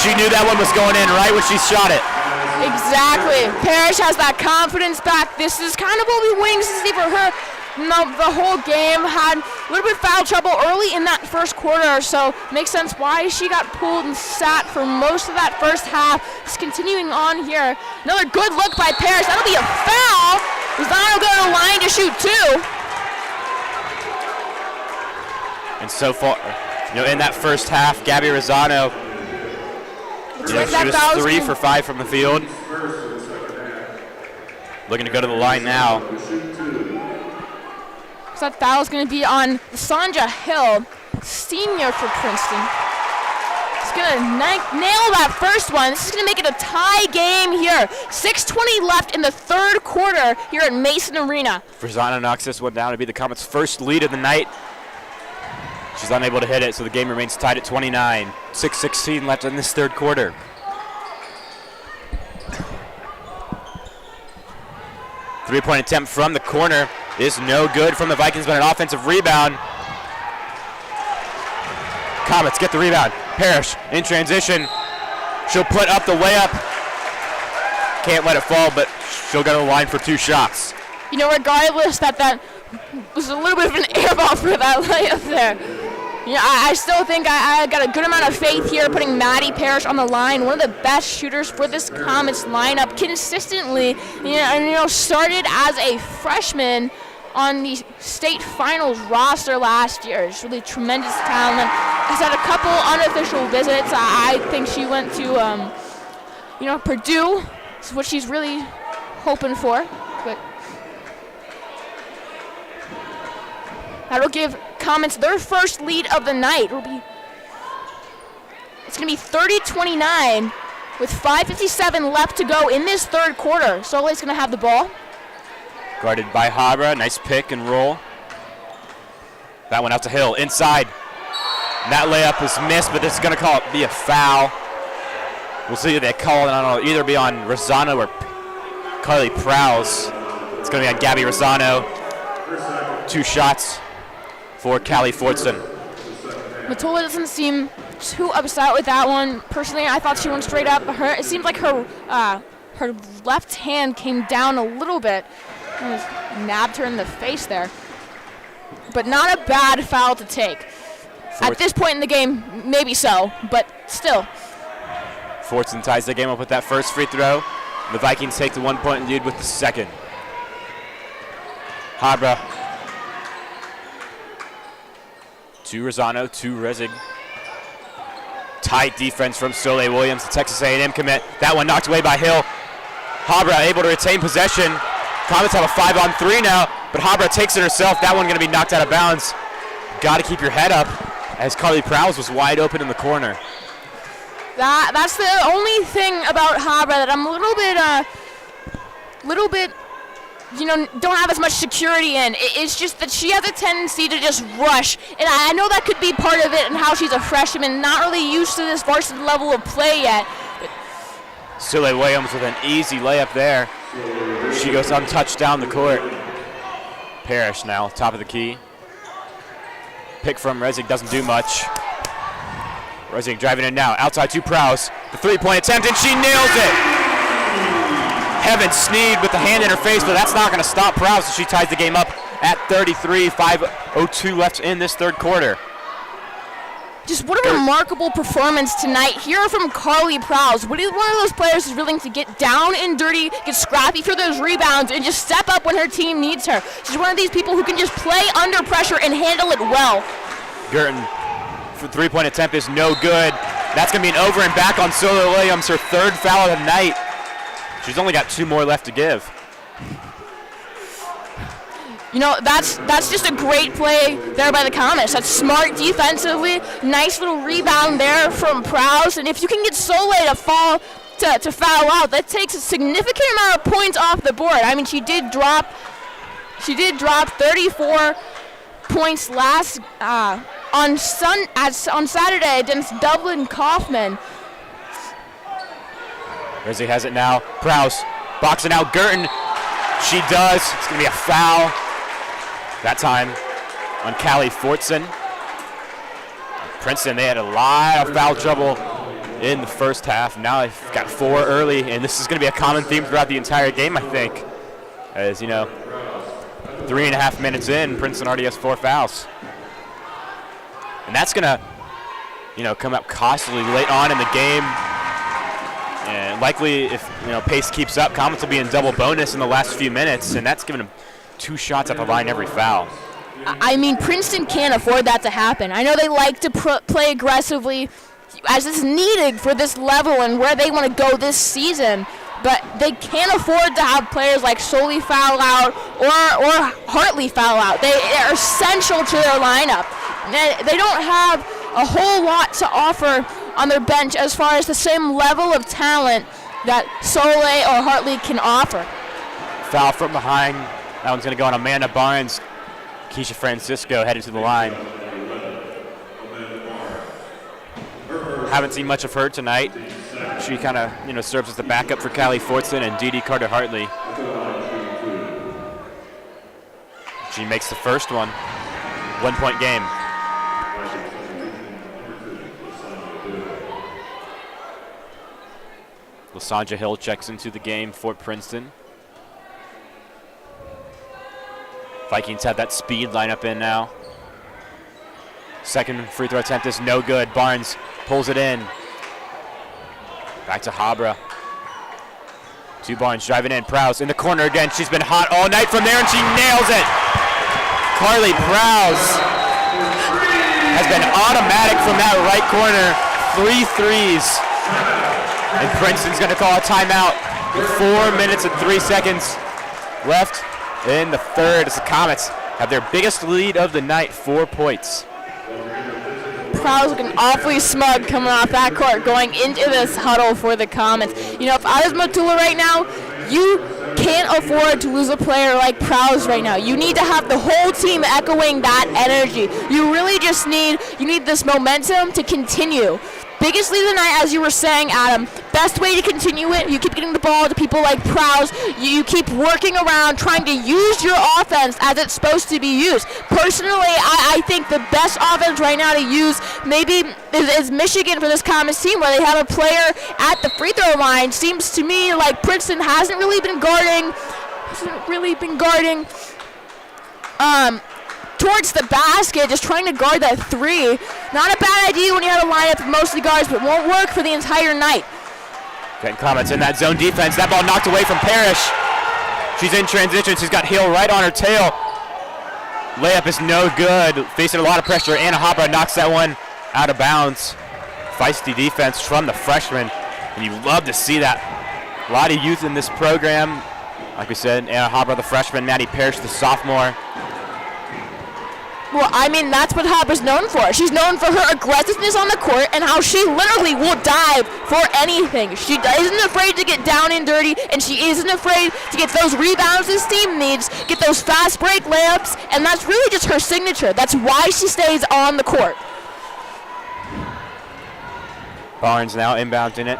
She knew that one was going in right when she shot it. Exactly. Parrish has that confidence back. This is kind of what we waiting to see for her. The whole game had a little bit of foul trouble early in that first quarter, so makes sense why she got pulled and sat for most of that first half. Just continuing on here. Another good look by Parrish. That'll be a foul. Rosano going to the line to shoot two. And so far, in that first half, Gabby Rosano, she was 3 for 5 from the field. Looking to go to the line now. So that foul is going to be on Sandra Hill, senior for Princeton. She's going to nail that first one. This is going to make it a tie game here. 6:20 left in the third quarter here at Mason Arena. Rosano knocks this one down to be the Comets' first lead of the night. She's unable to hit it, so the game remains tied at 29. 6:16 left in this third quarter. Three-point attempt from the corner is no good from the Vikings, but an offensive rebound. Comets get the rebound. Parrish in transition. She'll put up the layup. Can't let it fall, but she'll go to the line for 2 shots. Regardless that was a little bit of an air ball for that layup there. I still think I got a good amount of faith here putting Maddie Parrish on the line, one of the best shooters for this Comets lineup consistently. Started as a freshman on the state finals roster last year. She's really tremendous talent. Has had a couple unofficial visits. I think she went to, Purdue. Is what she's really hoping for. But that'll give Comets their first lead of the night. It's going to be 30-29 with 5:57 left to go in this third quarter. Soleil's going to have the ball. Guarded by Habra. Nice pick and roll. That one out to Hill. Inside. And that layup is missed, but this is going to be a foul. We'll see if they call it on. It'll either be on Rosano or Carly Prowse. It's going to be on Gabby Rosano. 2 shots for Callie Fortson. Matola doesn't seem too upset with that one. Personally, I thought she went straight up. It seemed like her left hand came down a little bit and just nabbed her in the face there. But not a bad foul to take. At this point in the game, maybe so, but still. Fortson ties the game up with that first free throw. The Vikings take the 1-point lead with the second. Habra to Rosano, to Rezig. Tight defense from Soleil Williams, the Texas A&M commit. That one knocked away by Hill. Habra able to retain possession. Comets have a 5-on-3 now, but Habra takes it herself. That one going to be knocked out of bounds. Got to keep your head up, as Carly Prowse was wide open in the corner. That's the only thing about Habra that I'm a little bit, don't have as much security in. It's just that she has a tendency to just rush, and I know that could be part of it and how she's a freshman, not really used to this varsity level of play yet. Soleil Williams with an easy layup there. She goes untouched down the court. Parrish now, top of the key. Pick from Rezig doesn't do much. Rezig driving in now, outside to Prowse. The 3-point attempt, and she nails it! Heaven Sneed with the hand in her face, but that's not going to stop Prowse as she ties the game up at 33, 5:02 left in this third quarter. Just what a remarkable performance tonight here from Carly Prowse. One of those players who's willing to get down and dirty, get scrappy for those rebounds, and just step up when her team needs her. She's one of these people who can just play under pressure and handle it well. Girton for 3-point attempt is no good. That's going to be an over and back on Soleil Williams, her 3rd foul of the night. She's only got 2 more left to give. That's just a great play there by the Comets. That's smart defensively. Nice little rebound there from Prowse. And if you can get Soleil to foul out, that takes a significant amount of points off the board. I mean, she did drop 34 points last on Saturday against Dublin Kaufman. Rizzi has it now. Prowse boxing out Girton. She does. It's going to be a foul. That time on Callie Fortson. Princeton, they had a lot of foul trouble in the first half. Now they've got 4 early, and this is going to be a common theme throughout the entire game, I think. As 3.5 minutes in, Princeton already has 4 fouls. And that's going to, come up costly late on in the game. And likely, if pace keeps up, Comets will be in double bonus in the last few minutes, and that's giving them 2 shots at the line every foul. I mean, Princeton can't afford that to happen. I know they like to play aggressively as is needed for this level and where they want to go this season, but they can't afford to have players like Soley foul out or Hartley foul out. They are essential to their lineup. They don't have a whole lot to offer on their bench as far as the same level of talent that Soley or Hartley can offer. Foul from behind. That one's going to go on Amanda Barnes. Keisha Francisco headed to the line. Haven't seen much of her tonight. She kind of, serves as the backup for Callie Fortson and Dee Carter-Hartley. She makes the first one. 1-point game. Lysandra Hill checks into the game for Princeton. Vikings have that speed lineup in now. Second free throw attempt is no good. Barnes pulls it in. Back to Habra. 2 Barnes driving in. Prowse in the corner again. She's been hot all night from there, and she nails it. Carly Prowse has been automatic from that right corner. 3 threes. And Princeton's going to call a timeout with 4 minutes and 3 seconds left in the third as the Comets have their biggest lead of the night, 4 points. Prowse looking awfully smug coming off that court, going into this huddle for the Comets. If I was Matula right now, you can't afford to lose a player like Prowse right now. You need to have the whole team echoing that energy. You really just need this momentum to continue. Biggest lead of the night, as you were saying, Adam. Best way to continue it, you keep getting the ball to people like Prowse. You keep working around, trying to use your offense as it's supposed to be used. Personally, I think the best offense right now to use maybe is Michigan for this Comets team, where they have a player at the free throw line. Seems to me like Princeton hasn't really been guarding towards the basket, just trying to guard that three. Not a bad idea when you have a lineup of mostly guards, but won't work for the entire night. Getting Comets in that zone defense. That ball knocked away from Parrish. She's in transition. She's got Hill right on her tail. Layup is no good. Facing a lot of pressure. Anna Habra knocks that one out of bounds. Feisty defense from the freshman, and you love to see that. A lot of youth in this program. Like we said, Anna Habra, the freshman, Maddie Parrish, the sophomore. Well, I mean, that's what Habra's known for. She's known for her aggressiveness on the court and how she literally will dive for anything. She isn't afraid to get down and dirty, and she isn't afraid to get those rebounds this team needs, get those fast break layups, and that's really just her signature. That's why she stays on the court. Barnes now inbounding it.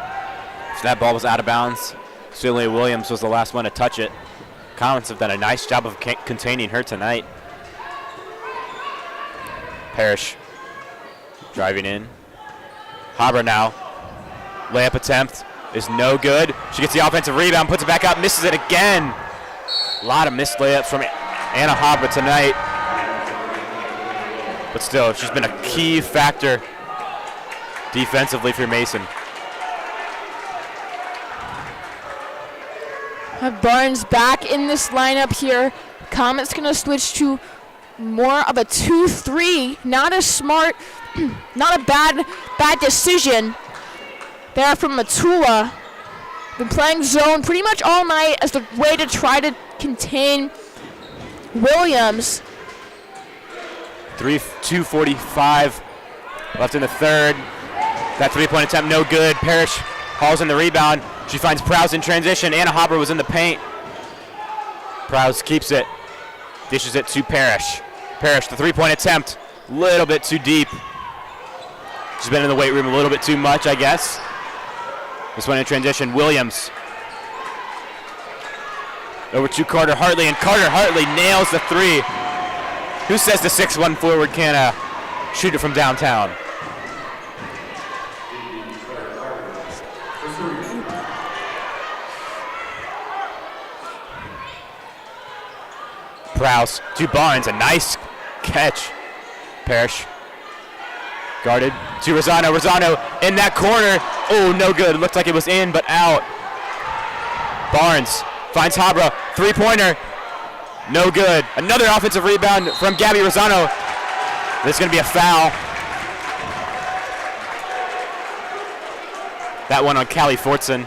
So that ball was out of bounds. Celia Williams was the last one to touch it. Comets have done a nice job of containing her tonight. Parrish driving in. Habra now. Layup attempt is no good. She gets the offensive rebound, puts it back out, misses it again. A lot of missed layups from Anna Habra tonight. But still, she's been a key factor defensively for Mason. Have Barnes back in this lineup here. Comets gonna switch to more of a 2-3. Not a smart, not a bad decision there from Matula. Been playing zone pretty much all night as the way to try to contain Williams. 2:45 left in the third. That three-point attempt no good. Parrish hauls in the rebound. She finds Prowse in transition. Anna Habra was in the paint. Prowse keeps it. Dishes it to Parrish. Parrish, the three-point attempt. A little bit too deep. She's been in the weight room a little bit too much, I guess. This one in transition. Williams. Over to Carter Hartley, and Carter Hartley nails the three. Who says the 6'1" forward can't shoot it from downtown? Prowse to Barnes, a nice catch. Parrish guarded to Rosano. Rosano in that corner. Oh, no good. It looked like it was in, but out. Barnes finds Habra. Three-pointer. No good. Another offensive rebound from Gabby Rosano. There's going to be a foul. That one on Callie Fortson.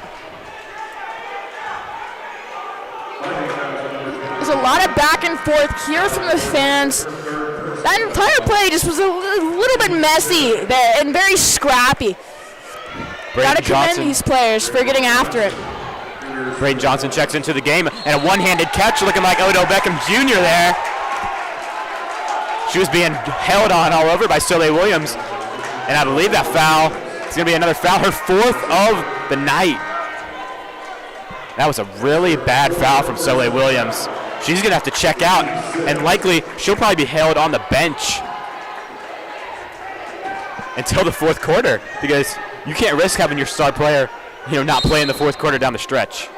There's a lot of back and forth here from the fans. That entire play just was a little bit messy there and very scrappy. Gotta commend these players for getting after it. Braden Johnson checks into the game, and a one-handed catch looking like Odell Beckham Jr. there. She was being held on all over by Soleil Williams, and I believe that foul, it's going to be another foul, her fourth of the night. That was a really bad foul from Soleil Williams. She's going to have to check out, and likely she'll probably be held on the bench until the fourth quarter, because you can't risk having your star player, not playing the fourth quarter down the stretch.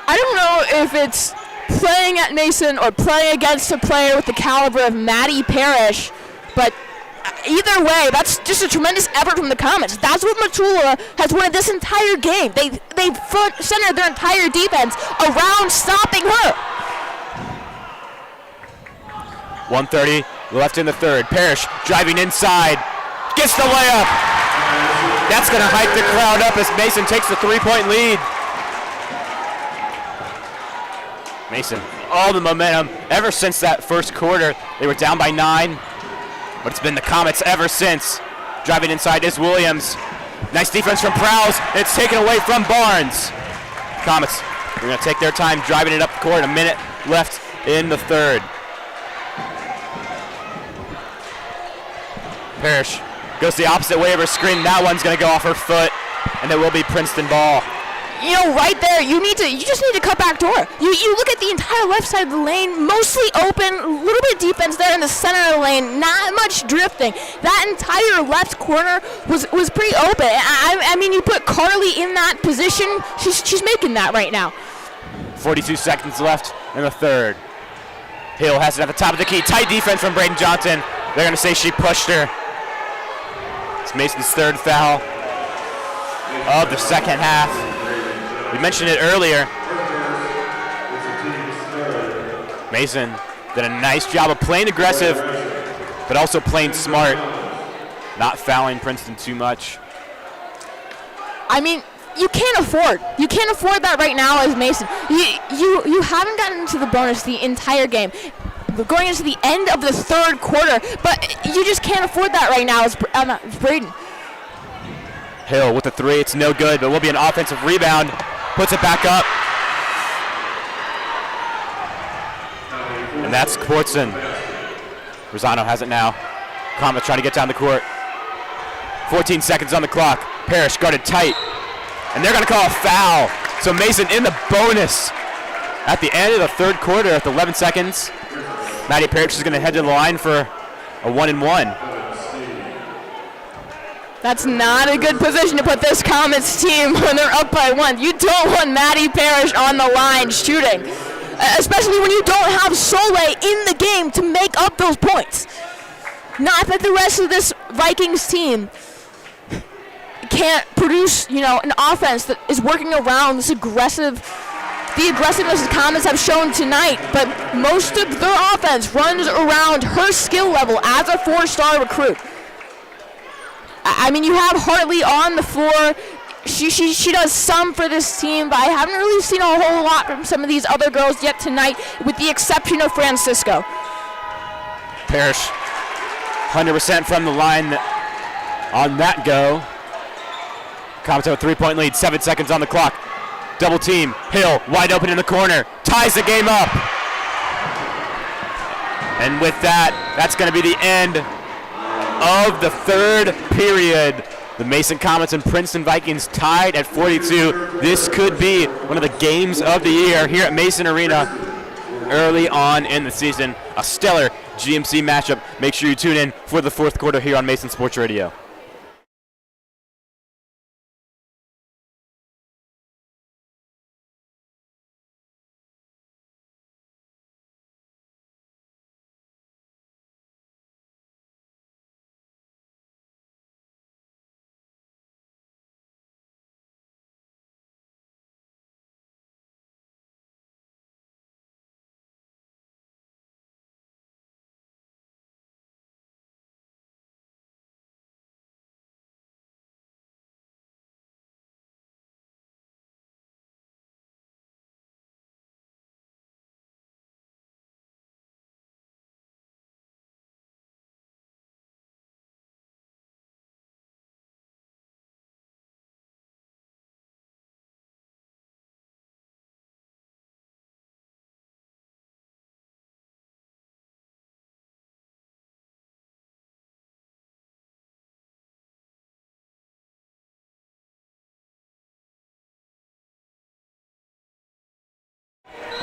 I don't know if it's playing at Mason or playing against a player with the caliber of Maddie Parrish, but either way, that's just a tremendous effort from the Comets. That's what Matula has wanted this entire game. They've centered their entire defense around stopping her. 1:30 left in the third. Parrish driving inside, gets the layup. That's going to hype the crowd up as Mason takes the three-point lead. Mason, all the momentum ever since that first quarter. They were down by 9, but it's been the Comets ever since. Driving inside is Williams. Nice defense from Prowse. It's taken away from Barnes. Comets, they're going to take their time driving it up the court. A minute left in the third. Parrish Goes the opposite way of her screen. That one's going to go off her foot, and it will be Princeton ball. You know, right there, you just need to cut back door. You look at the entire left side of the lane, mostly open, a little bit of defense there in the center of the lane, not much drifting. That entire left corner was pretty open. I mean, you put Carly in that position, she's making that right now. 42 seconds left in the third. Hill has it at the top of the key. Tight defense from Braden Johnson. They're going to say she pushed her. It's Mason's third foul of the second half. We mentioned it earlier. Mason did a nice job of playing aggressive, but also playing smart, not fouling Princeton too much. I mean, you can't afford that right now as Mason. You haven't gotten into the bonus the entire game. We're going into the end of the third quarter, but you just can't afford that right now as Braden. Hill with the three, it's no good, but will be an offensive rebound. Puts it back up. And that's Quartzen. Rosano has it now. Comet trying to get down the court. 14 seconds on the clock. Parrish guarded tight. And they're going to call a foul. So Mason in the bonus at the end of the third quarter at the 11 seconds. Maddie Parrish is going to head to the line for a 1-and-1. That's not a good position to put this Comets team when they're up by 1. You don't want Maddie Parrish on the line shooting, especially when you don't have Soleil in the game to make up those points. Not that the rest of this Vikings team can't produce, an offense that is working around the aggressiveness the Comets have shown tonight, but most of their offense runs around her skill level as a 4-star recruit. I mean, you have Hartley on the floor. She does some for this team, but I haven't really seen a whole lot from some of these other girls yet tonight, with the exception of Francisco. Parrish, 100% from the line on that go. Comets have a 3-point lead, 7 seconds on the clock. Double team, Hill wide open in the corner, ties the game up. And with that, that's going to be the end of the third period. The Mason Comets and Princeton Vikings tied at 42. This could be one of the games of the year here at Mason Arena early on in the season. A stellar GMC matchup. Make sure you tune in for the fourth quarter here on Mason Sports Radio.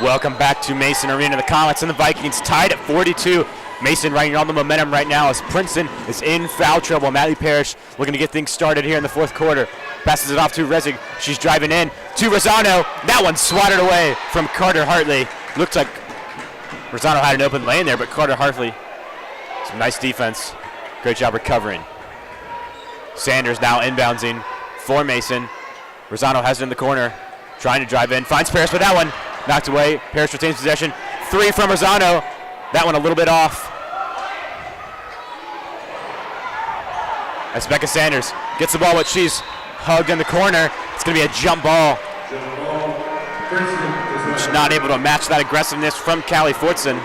Welcome back to Mason Arena. The Comets and the Vikings tied at 42. Mason riding all the momentum right now as Princeton is in foul trouble. Maddie Parrish looking to get things started here in the fourth quarter. Passes it off to Rezig. She's driving in to Rosano. That one swatted away from Carter Hartley. Looked like Rosano had an open lane there, but Carter Hartley, some nice defense. Great job recovering. Sanders now inbouncing for Mason. Rosano has it in the corner, trying to drive in. Finds Parrish, but that one knocked away. Parrish retains possession. Three from Rosano. That one a little bit off. As Becca Sanders gets the ball, but she's hugged in the corner. It's going to be a jump ball. She's not able to match that aggressiveness from Callie Fortson.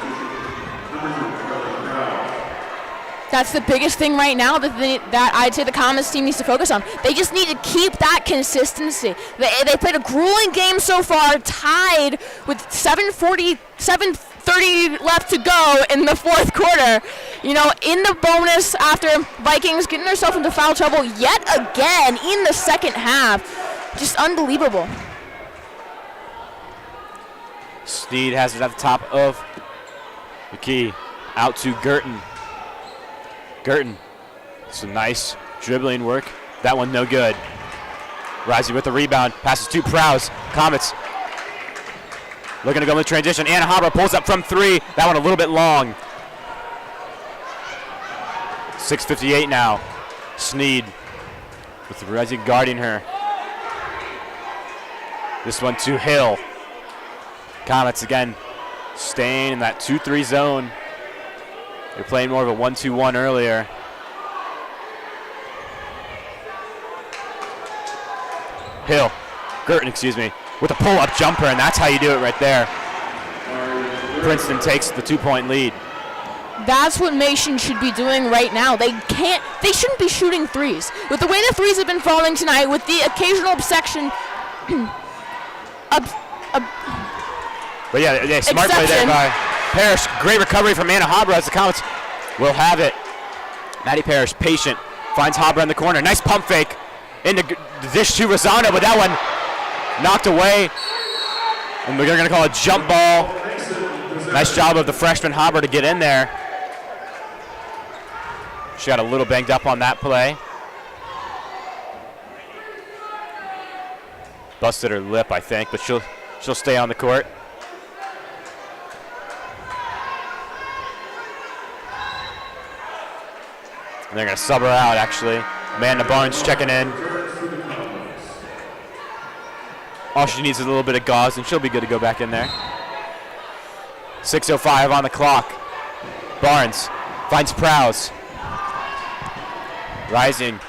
That's the biggest thing right now that I'd say the Comets team needs to focus on. They just need to keep that consistency. They played a grueling game so far, tied with 7:47 30 left to go in the fourth quarter. You know, in the bonus after Vikings getting themselves into foul trouble yet again in the second half. Just unbelievable. Sneed has it at the top of the key. Out to Girton. Girton. Some nice dribbling work. That one no good. Rising with the rebound. Passes to Prowse. Comets looking to go in the transition. Anna Habra pulls up from 3. That one a little bit long. 6:58 now. Sneed with Resi guarding her. This one to Hill. Comets again staying in that 2-3 zone. They're playing more of a 1-2-1 earlier. Hill, Girton, excuse me, with a pull-up jumper, and that's how you do it right there. Princeton takes the 2-point lead. That's what Mason should be doing right now. They shouldn't be shooting threes. With the way the threes have been falling tonight, with the occasional obsection, but yeah, smart play there by Parrish. Great recovery from Anna Habra as the Comets will have it. Maddie Parrish, patient, finds Habra in the corner. Nice pump fake into the dish to Rosano, but that one knocked away. And we're going to call it a jump ball. Nice job of the freshman Habra to get in there. She got a little banged up on that play. Busted her lip, I think, but she'll stay on the court. And they're going to sub her out, actually. Amanda Barnes checking in. All she needs is a little bit of gauze, and she'll be good to go back in there. 6:05 on the clock. Barnes finds Prowse. Rising.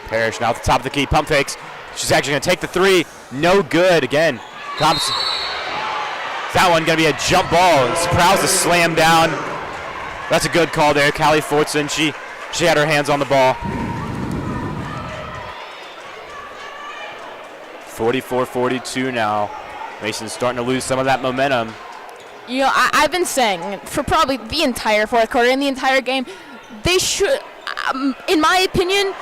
Parrish now at the top of the key. Pump fakes. She's actually going to take the 3. No good again. Thompson. That one going to be a jump ball. Prowse is slammed down. That's a good call there. Callie Fortson, she had her hands on the ball. 44-42 now. Mason's starting to lose some of that momentum. You know, I've been saying for probably the entire fourth quarter and the entire game, they should, in my opinion,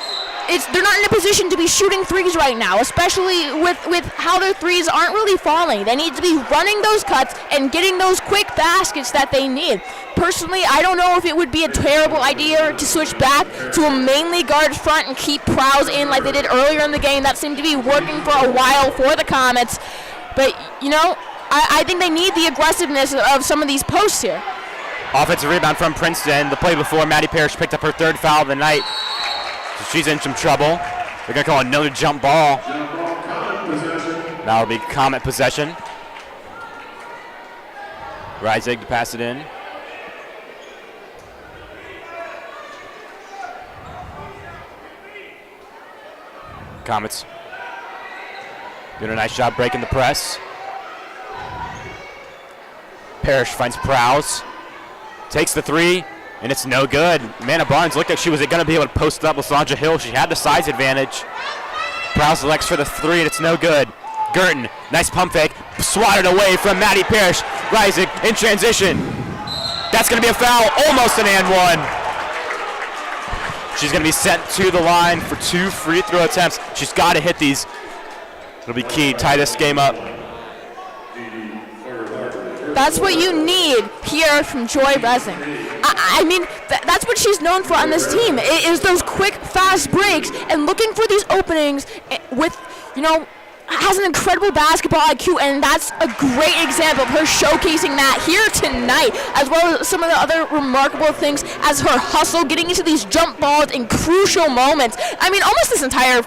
they're not in a position to be shooting threes right now, especially with how their threes aren't really falling. They need to be running those cuts and getting those quick baskets that they need. Personally, I don't know if it would be a terrible idea to switch back to a mainly guard front and keep Prowse in like they did earlier in the game. That seemed to be working for a while for the Comets. But, you know, I think they need the aggressiveness of some of these posts here. Offensive rebound from Princeton. The play before, Maddie Parrish picked up her 3rd foul of the night. So she's in some trouble. They're going to call another jump ball. That'll be Comet possession. Reisig to pass it in. Comets doing a nice job breaking the press. Parrish finds Prowse. Takes the 3, and it's no good. Amanda Barnes looked like she was going to be able to post up with Sandra Hill. She had the size advantage. Prowse elects for the 3, and it's no good. Girton, nice pump fake. Swatted away from Maddie Parrish. Reisig in transition. That's going to be a foul. Almost an and 1. She's going to be sent to the line for 2 free throw attempts. She's got to hit these. It'll be key. Tie this game up. That's what you need here from Joy Resing. I mean, that's what she's known for on this team, is those quick, fast breaks and looking for these openings with, you know, has an incredible basketball IQ, and that's a great example of her showcasing that here tonight, as well as some of the other remarkable things as her hustle, getting into these jump balls in crucial moments. I mean, almost this entire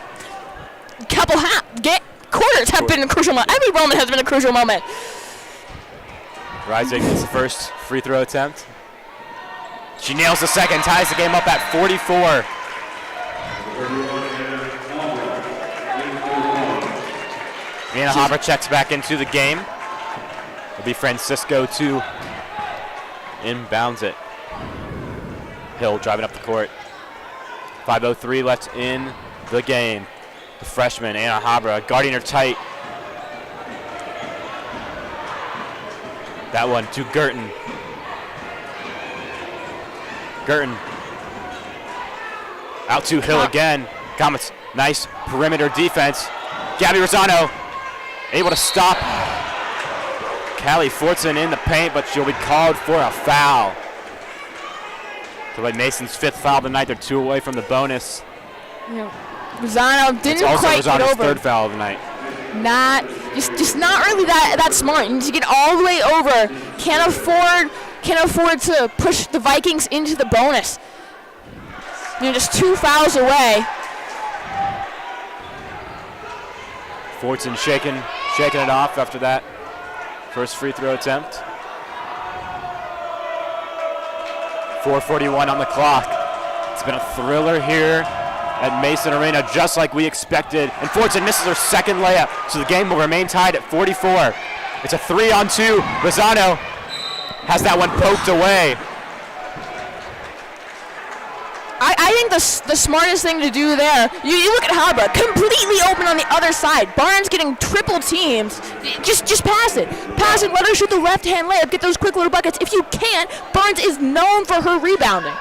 quarters have been a crucial moment. Every moment has been a crucial moment. Reisig gets the first free throw attempt. She nails the second, ties the game up at 44. Anna Habra checks back into the game. It'll be Francisco to inbounds it. Hill driving up the court. 5:03 left in the game. The freshman, Anna Habra, guarding her tight. That one to Girton. Girton. Out to Hill again. Comets, nice perimeter defense. Gabby Rosano able to stop Callie Fortson in the paint, but she'll be called for a foul. So like Mason's 5th foul of the night. They're 2 away from the bonus. Rosano didn't also quite get Rosano's over. 3rd foul of the night. Just not really that smart. You need to get all the way over. Can't afford to push the Vikings into the bonus. Just 2 fouls away. Fortson shaking it off after that first free throw attempt. 4:41 on the clock. It's been a thriller here at Mason Arena, just like we expected. And Fortson misses her 2nd layup, so the game will remain tied at 44. It's a 3-on-2. Rosano has that one poked away. I think the smartest thing to do there, you look at Habra, completely open on the other side. Barnes getting triple teams. Just pass it. Pass it, let her shoot the left-hand layup, get those quick little buckets. If you can't, Barnes is known for her rebounding.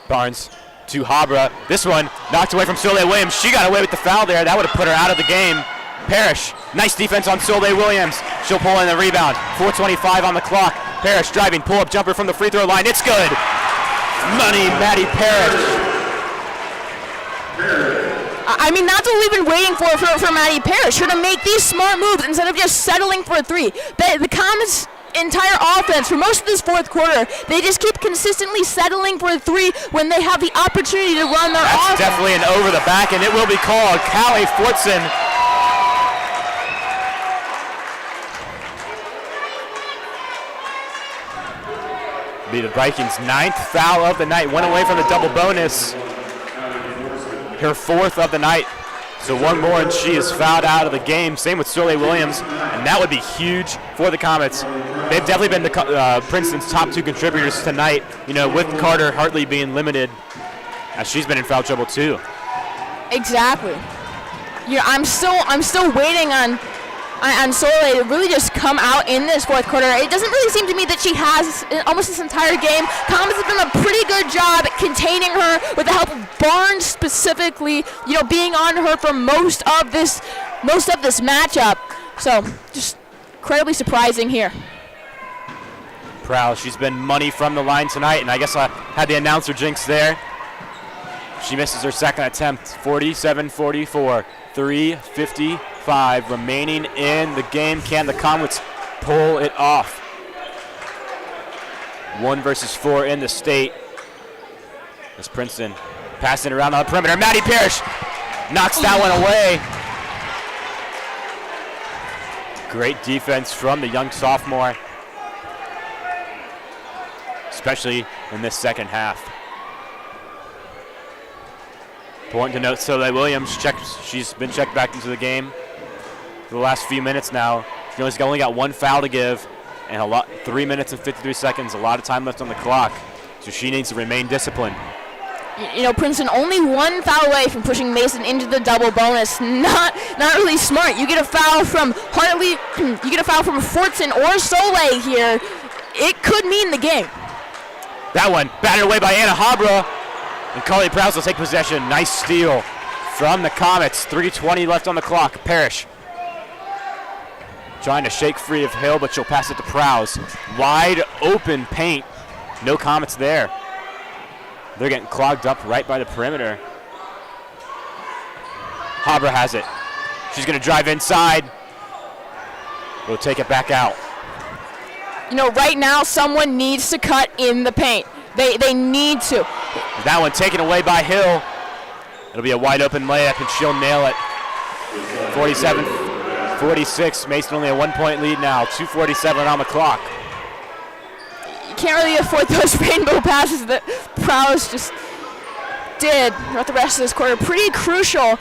Barnes to Habra. This one knocked away from Soleil Williams. She got away with the foul there. That would have put her out of the game. Parrish, nice defense on Soleil Williams. She'll pull in the rebound. 4:25 on the clock. Parrish driving, pull-up jumper from the free throw line. It's good. Money, Maddie Parrish. I mean, that's what we've been waiting for Maddie Parrish. Her to make these smart moves instead of just settling for a 3. The Comets' entire offense for most of this 4th quarter, they just keep consistently settling for a 3 when they have the opportunity to run their offense. That's definitely an over the back, and it will be called. Callie Fortson. Be the Vikings' 9th foul of the night. 1 away from the double bonus. Her 4th of the night. So 1 more and she is fouled out of the game. Same with Soleil Williams, and that would be huge for the Comets. They've definitely been the Princeton's top 2 contributors tonight, with Carter Hartley being limited, as she's been in foul trouble too. Exactly. I'm still waiting on Soleil to really just come out in this 4th quarter. It doesn't really seem to me that she has almost this entire game. Comets have done a pretty good job at containing her with the help of Barnes specifically, being on her for most of this matchup. So just incredibly surprising here. Prowse, she's been money from the line tonight, and I guess I had the announcer jinx there. She misses her 2nd attempt. 47-44, 3:55 remaining in the game. Can the Comets pull it off? 1 versus 4 in the state. As Princeton passing around on the perimeter. Maddie Parrish knocks that one away. Great defense from the young sophomore, especially in this 2nd half. Important to note, Soleil Williams she's been checked back into the game for the last few minutes now. She's only got 1 foul to give, and 3 minutes and 53 seconds, a lot of time left on the clock. So she needs to remain disciplined. Princeton only 1 foul away from pushing Mason into the double bonus. Not really smart. You get a foul from Hartley, you get a foul from Fortson or Soleil here. It could mean the game. That one batted away by Anna Habra. And Carly Prowse will take possession. Nice steal from the Comets. 3:20 left on the clock. Parrish trying to shake free of Hill, but she'll pass it to Prowse. Wide open paint. No Comets there. They're getting clogged up right by the perimeter. Habra has it. She's going to drive inside. We'll take it back out. Right now someone needs to cut in the paint. They need to. That one taken away by Hill. It'll be a wide open layup, and she'll nail it. 47-46. Mason only a 1-point lead now. 2:47 on the clock. You can't really afford those rainbow passes that Prowse just did throughout the rest of this quarter. Pretty crucial.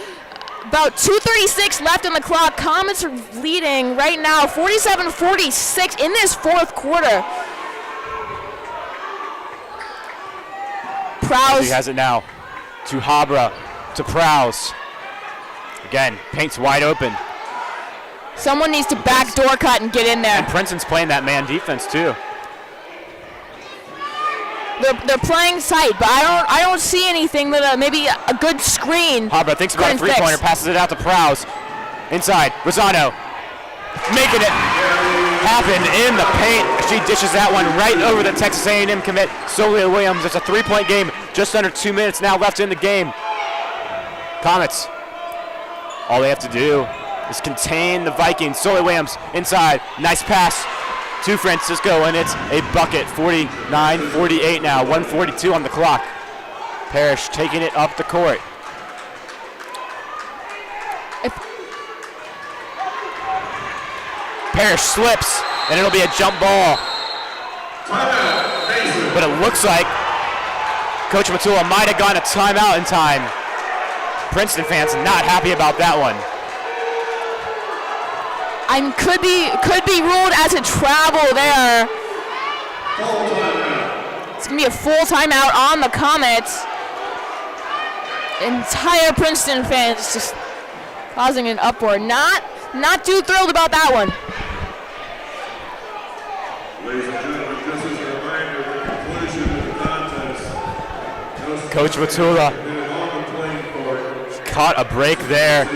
About 2:36 left on the clock. Comets are leading right now, 47-46 in this 4th quarter. Prowse. She has it now to Habra, to Prowse. Again, paint's wide open. Someone needs to backdoor cut and get in there. And Princeton's playing that man defense too. They're playing tight, but I don't see anything that maybe a good screen. Habra thinks about a three-pointer, passes it out to Prowse. Inside, Rosano making it happen in the paint. She dishes that one right over the Texas A&M commit, Solia Williams. It's a three-point game, just under 2 minutes now left in the game. Comets, all they have to do is contain the Vikings. Solia Williams inside, nice pass to Francisco, and it's a bucket. 49-48 now, 1:42 on the clock. Parrish taking it up the court. Parrish slips, and it'll be a jump ball. But it looks like Coach Matula might have gone a timeout in time. Princeton fans not happy about that one. Could be ruled as a travel there. It's gonna be a full timeout on the Comets. Entire Princeton fans just causing an uproar. Not too thrilled about that one. Ladies and gentlemen, this is a reminder of the conclusion of the contest. Coach Matula caught a break there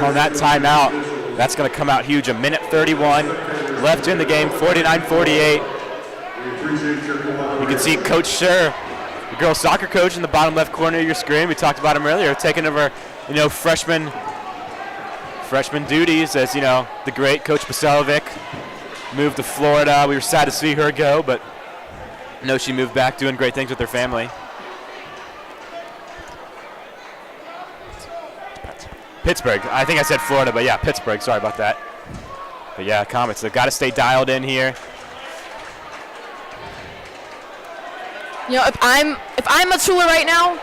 on that timeout. That's going to come out huge. A minute 31 left in the game, 49-48. You can see Coach Scher, the girls soccer coach, in the bottom left corner of your screen. We talked about him earlier, taking over, freshman duties as, the great Coach Baselovic moved to Florida. We were sad to see her go, but she moved back, doing great things with her family. Pittsburgh. I think I said Florida, but yeah, Pittsburgh. Sorry about that. But yeah, Comets, they've got to stay dialed in here. If I'm Matula right now,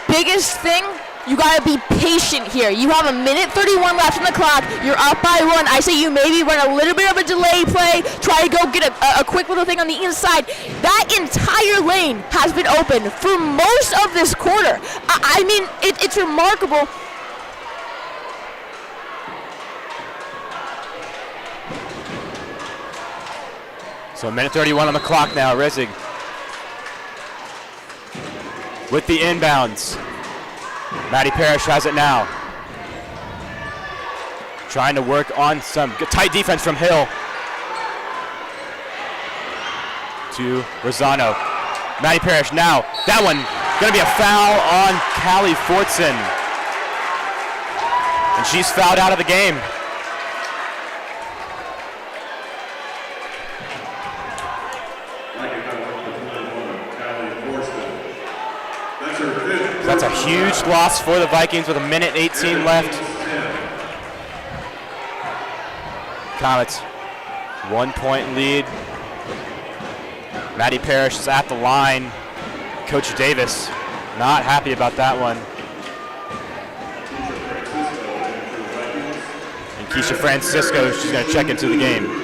biggest thing, you gotta be patient here. You have a minute 31 left on the clock. You're up by 1. I say you maybe run a little bit of a delay play. Try to go get a quick little thing on the inside. That entire lane has been open for most of this quarter. I mean, it's remarkable. So a minute 31 on the clock now. Rezig with the inbounds. Maddie Parrish has it now. Trying to work on some tight defense from Hill. To Rosano. Maddie Parrish now. That one going to be a foul on Callie Fortson. And she's fouled out of the game. That's a huge loss for the Vikings with a minute 18 left. Comets, 1 point lead. Maddie Parrish is at the line. Coach Davis not happy about that one. And Keisha Francisco, she's going to check into the game.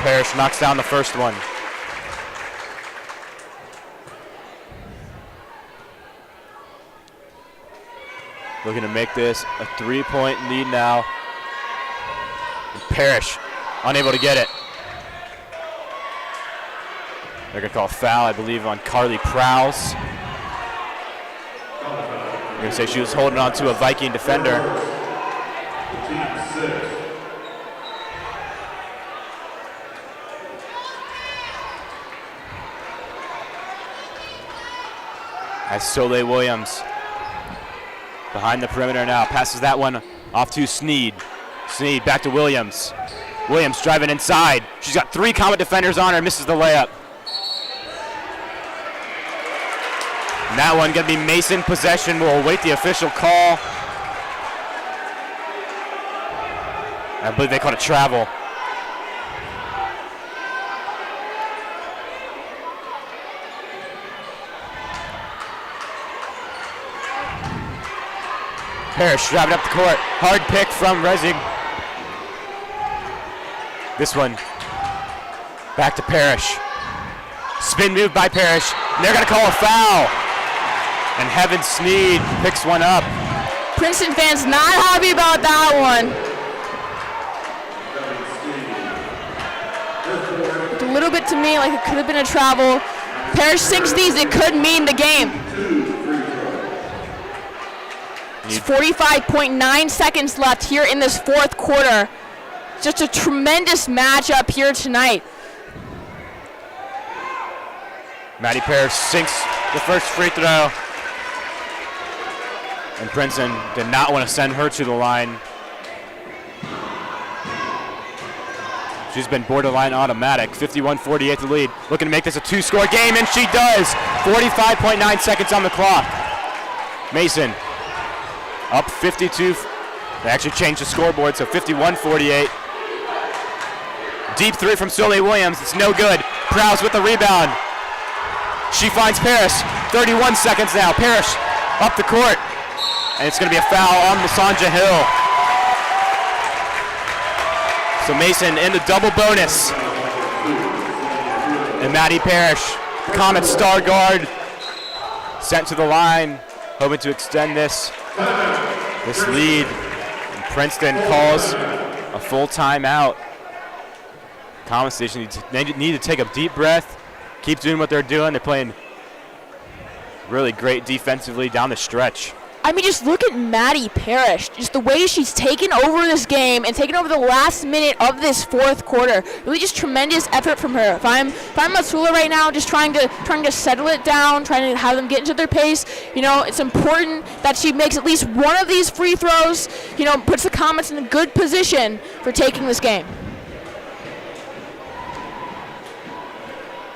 Parrish knocks down the first one. Looking to make this a 3-point lead now. And Parrish unable to get it. They're going to call a foul, I believe, on Carly Prowse. I'm going to say she was holding on to a Viking defender. As Soleil Williams behind the perimeter now, passes that one off to Sneed. Sneed back to Williams. Williams driving inside. She's got 3 Comet defenders on her, misses the layup. And that one gonna be Mason possession. We'll await the official call. I believe they called it travel. Parrish driving up the court. Hard pick from Rezig. This one back to Parrish. Spin move by Parrish. And they're going to call a foul. And Heaven Sneed picks one up. Princeton fans not happy about that one. Looked a little bit to me like it could have been a travel. Parrish sinks these, it could mean the game. It's 45.9 seconds left here in this fourth quarter. Just a tremendous matchup here tonight. Maddie Parrish sinks the first free throw. And Princeton did not want to send her to the line. She's been borderline automatic. 51-48 the lead. Looking to make this a two-score game, and she does. 45.9 seconds on the clock. Mason up 52. They actually changed the scoreboard, so 51-48. Deep three from Soleil Williams. It's no good. Prowse with the rebound. She finds Parrish. 31 seconds now. Parrish up the court. And it's going to be a foul on Masanja Hill. So Mason in the double bonus. And Maddie Parrish, Comet star guard, sent to the line, hoping to extend this lead. And Princeton calls a full timeout. Comet Station need to take a deep breath, keep doing what they're doing. They're playing really great defensively down the stretch. I mean, just look at Maddie Parrish. Just the way she's taken over this game and taken over the last minute of this fourth quarter. Really, just tremendous effort from her. If I'm Matsula right now, just trying to settle it down, trying to have them get into their pace. You know, it's important that she makes at least one of these free throws. You know, puts the Comets in a good position for taking this game.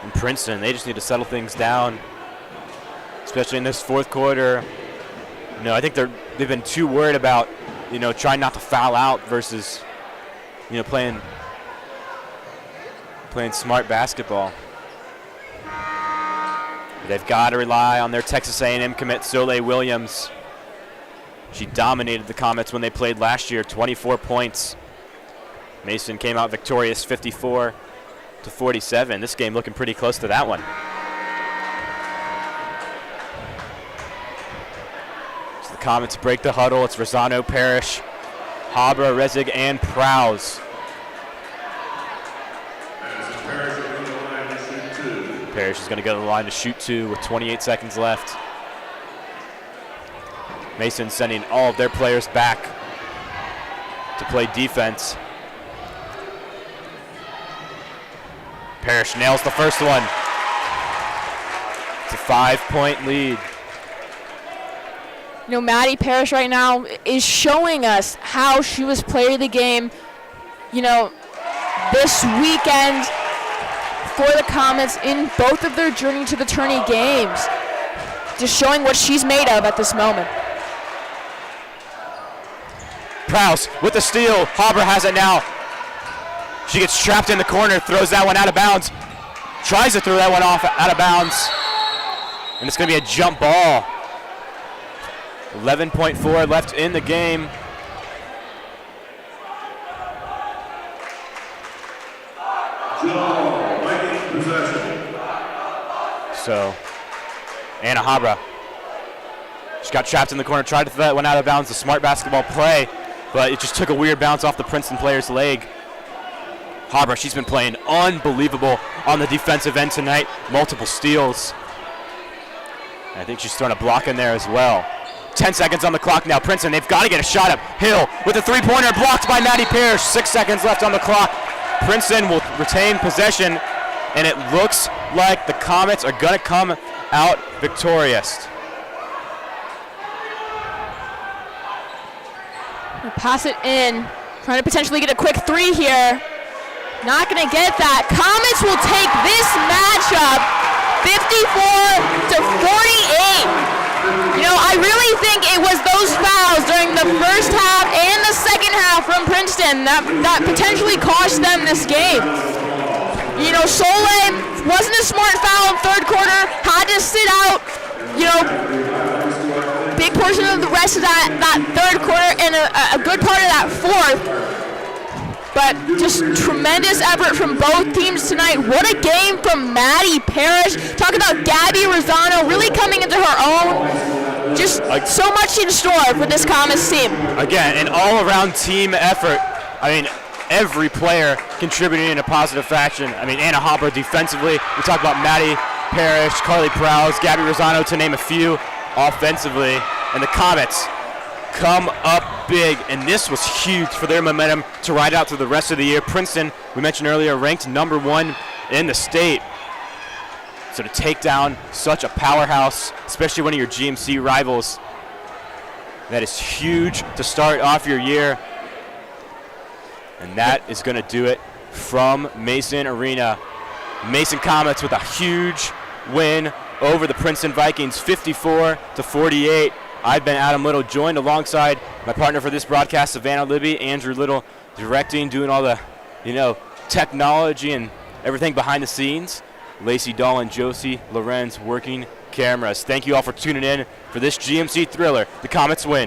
And Princeton, they just need to settle things down, especially in this fourth quarter. You know, I think they've been too worried about, you know, trying not to foul out versus, you know, playing smart basketball. They've got to rely on their Texas A&M commit Soleil Williams. She dominated the Comets when they played last year, 24 points. Mason came out victorious, 54-47. This game looking pretty close to that one. Comets break the huddle. It's Rosano, Parrish, Habra, Rezig, and Prowse. Parrish is going to go to the line to shoot two with 28 seconds left. Mason sending all of their players back to play defense. Parrish nails the first one. It's a 5-point lead. You know, Maddie Parrish right now is showing us how she was player of the game, you know, this weekend for the Comets in both of their journey to the tourney games. Just showing what she's made of at this moment. Prowse with the steal. Habra has it now. She gets trapped in the corner, throws that one out of bounds. Tries to throw that one off out of bounds. And it's going to be a jump ball. 11.4 left in the game. So, Anna Habra. She got trapped in the corner, tried to throw that one out of bounds. A smart basketball play, but it just took a weird bounce off the Princeton player's leg. Habra, she's been playing unbelievable on the defensive end tonight. Multiple steals. And I think she's thrown a block in there as well. 10 seconds on the clock now. Princeton, they've got to get a shot up. Hill with a three-pointer blocked by Maddie Parrish. 6 seconds left on the clock. Princeton will retain possession, and it looks like the Comets are going to come out victorious. Pass it in. Trying to potentially get a quick three here. Not going to get that. Comets will take this matchup 54-48. You know, I really think it was those fouls during the first half and the second half from Princeton that potentially cost them this game. You know, Soleil wasn't a smart foul in third quarter, had to sit out, you know, big portion of the rest of that third quarter and a good part of that fourth. But just tremendous effort from both teams tonight. What a game from Maddie Parrish. Talk about Gabby Rosano really coming into her own. Just so much in store for this Comets team. Again, an all-around team effort. I mean, every player contributing in a positive fashion. I mean, Anna Hopper defensively. We talked about Maddie Parrish, Carly Prowse, Gabby Rosano, to name a few, offensively. And the Comets come up big, and this was huge for their momentum to ride out through the rest of the year. Princeton, we mentioned earlier, ranked number 1 in the state. So to take down such a powerhouse, especially one of your GMC rivals, that is huge to start off your year. And that is going to do it from Mason Arena. Mason Comets with a huge win over the Princeton Vikings, 54-48. I've been Adam Little, joined alongside my partner for this broadcast, Savannah Libby, Andrew Little, directing, doing all the, technology and everything behind the scenes. Lacey Dahl and Josie Lorenz working cameras. Thank you all for tuning in for this GMC thriller. The Comets win